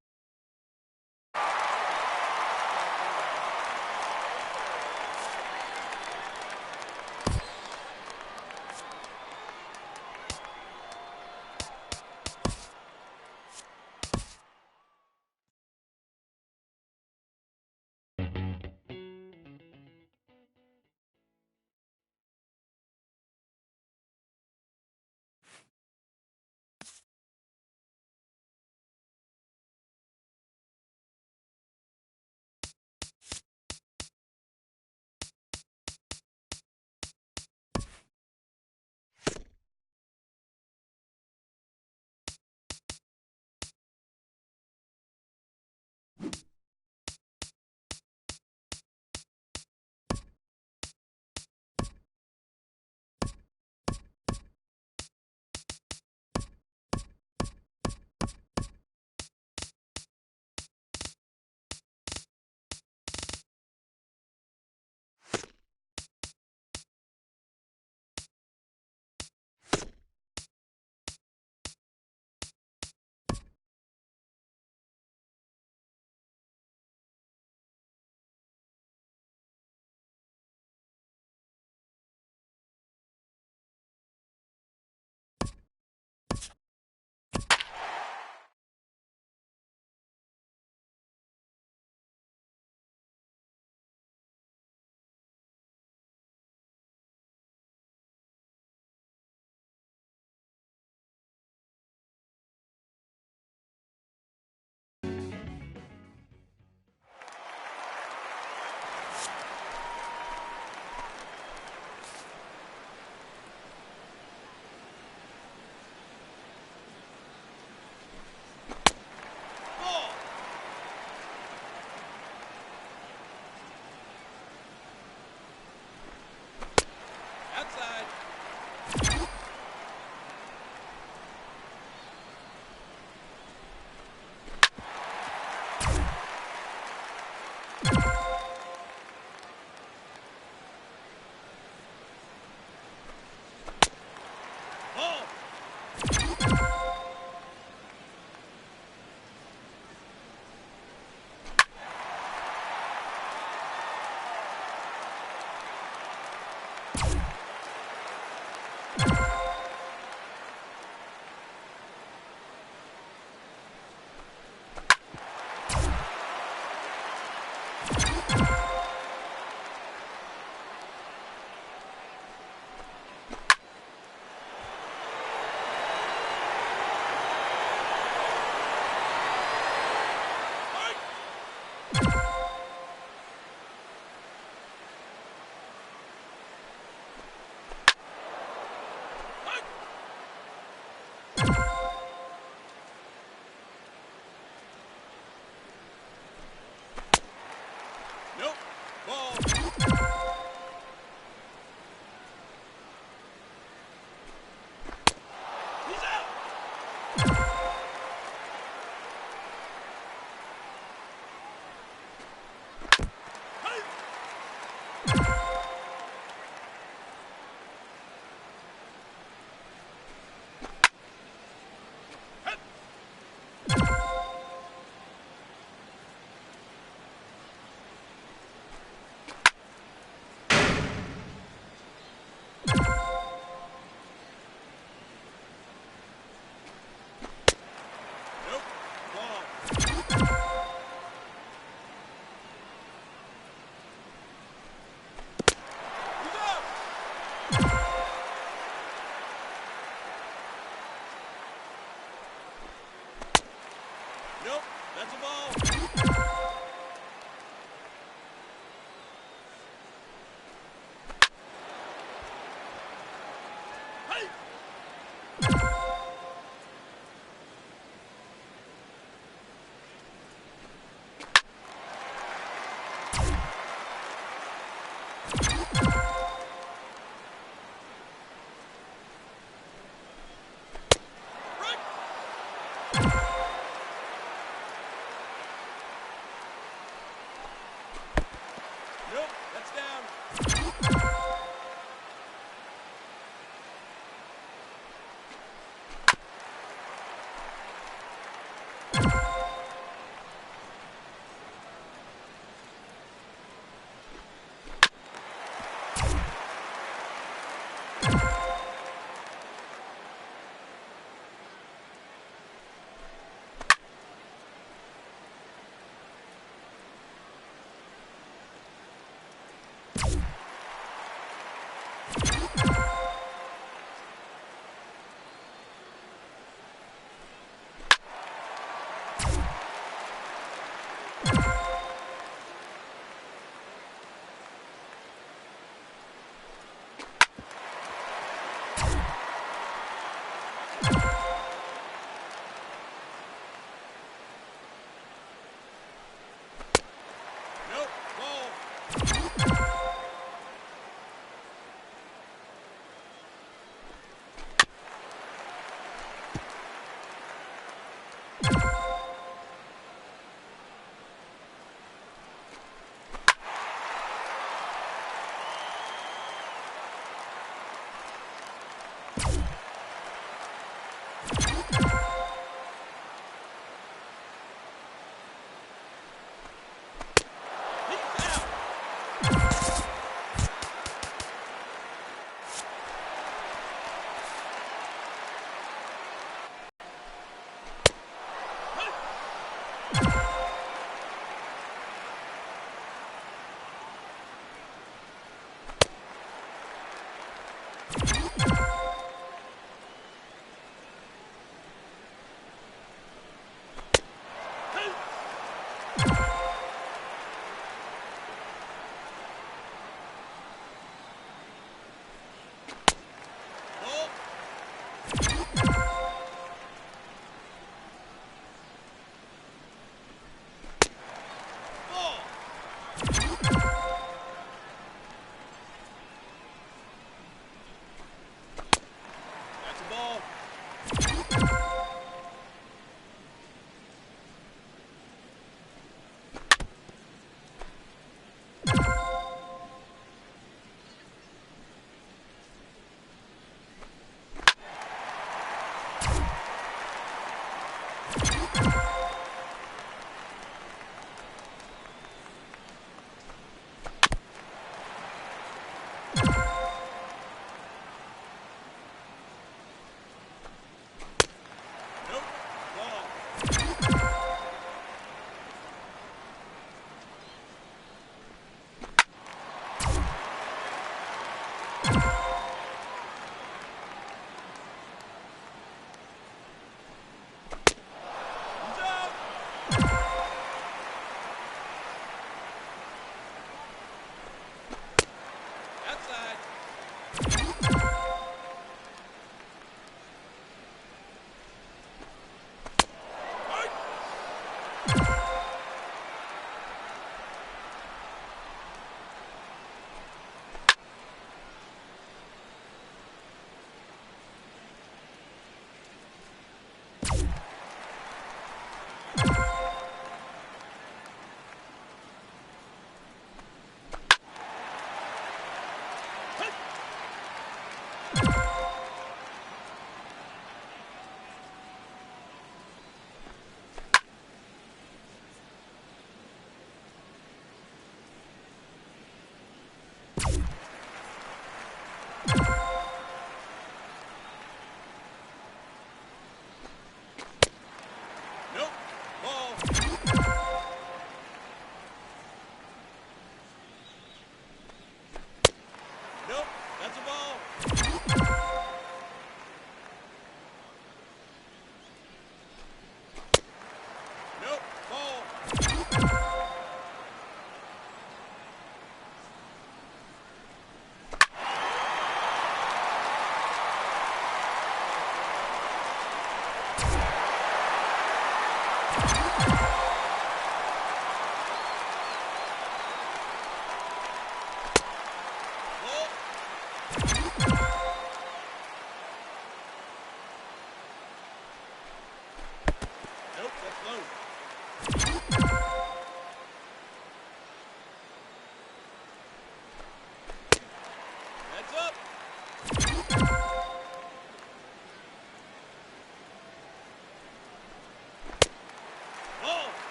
Nope, that's low.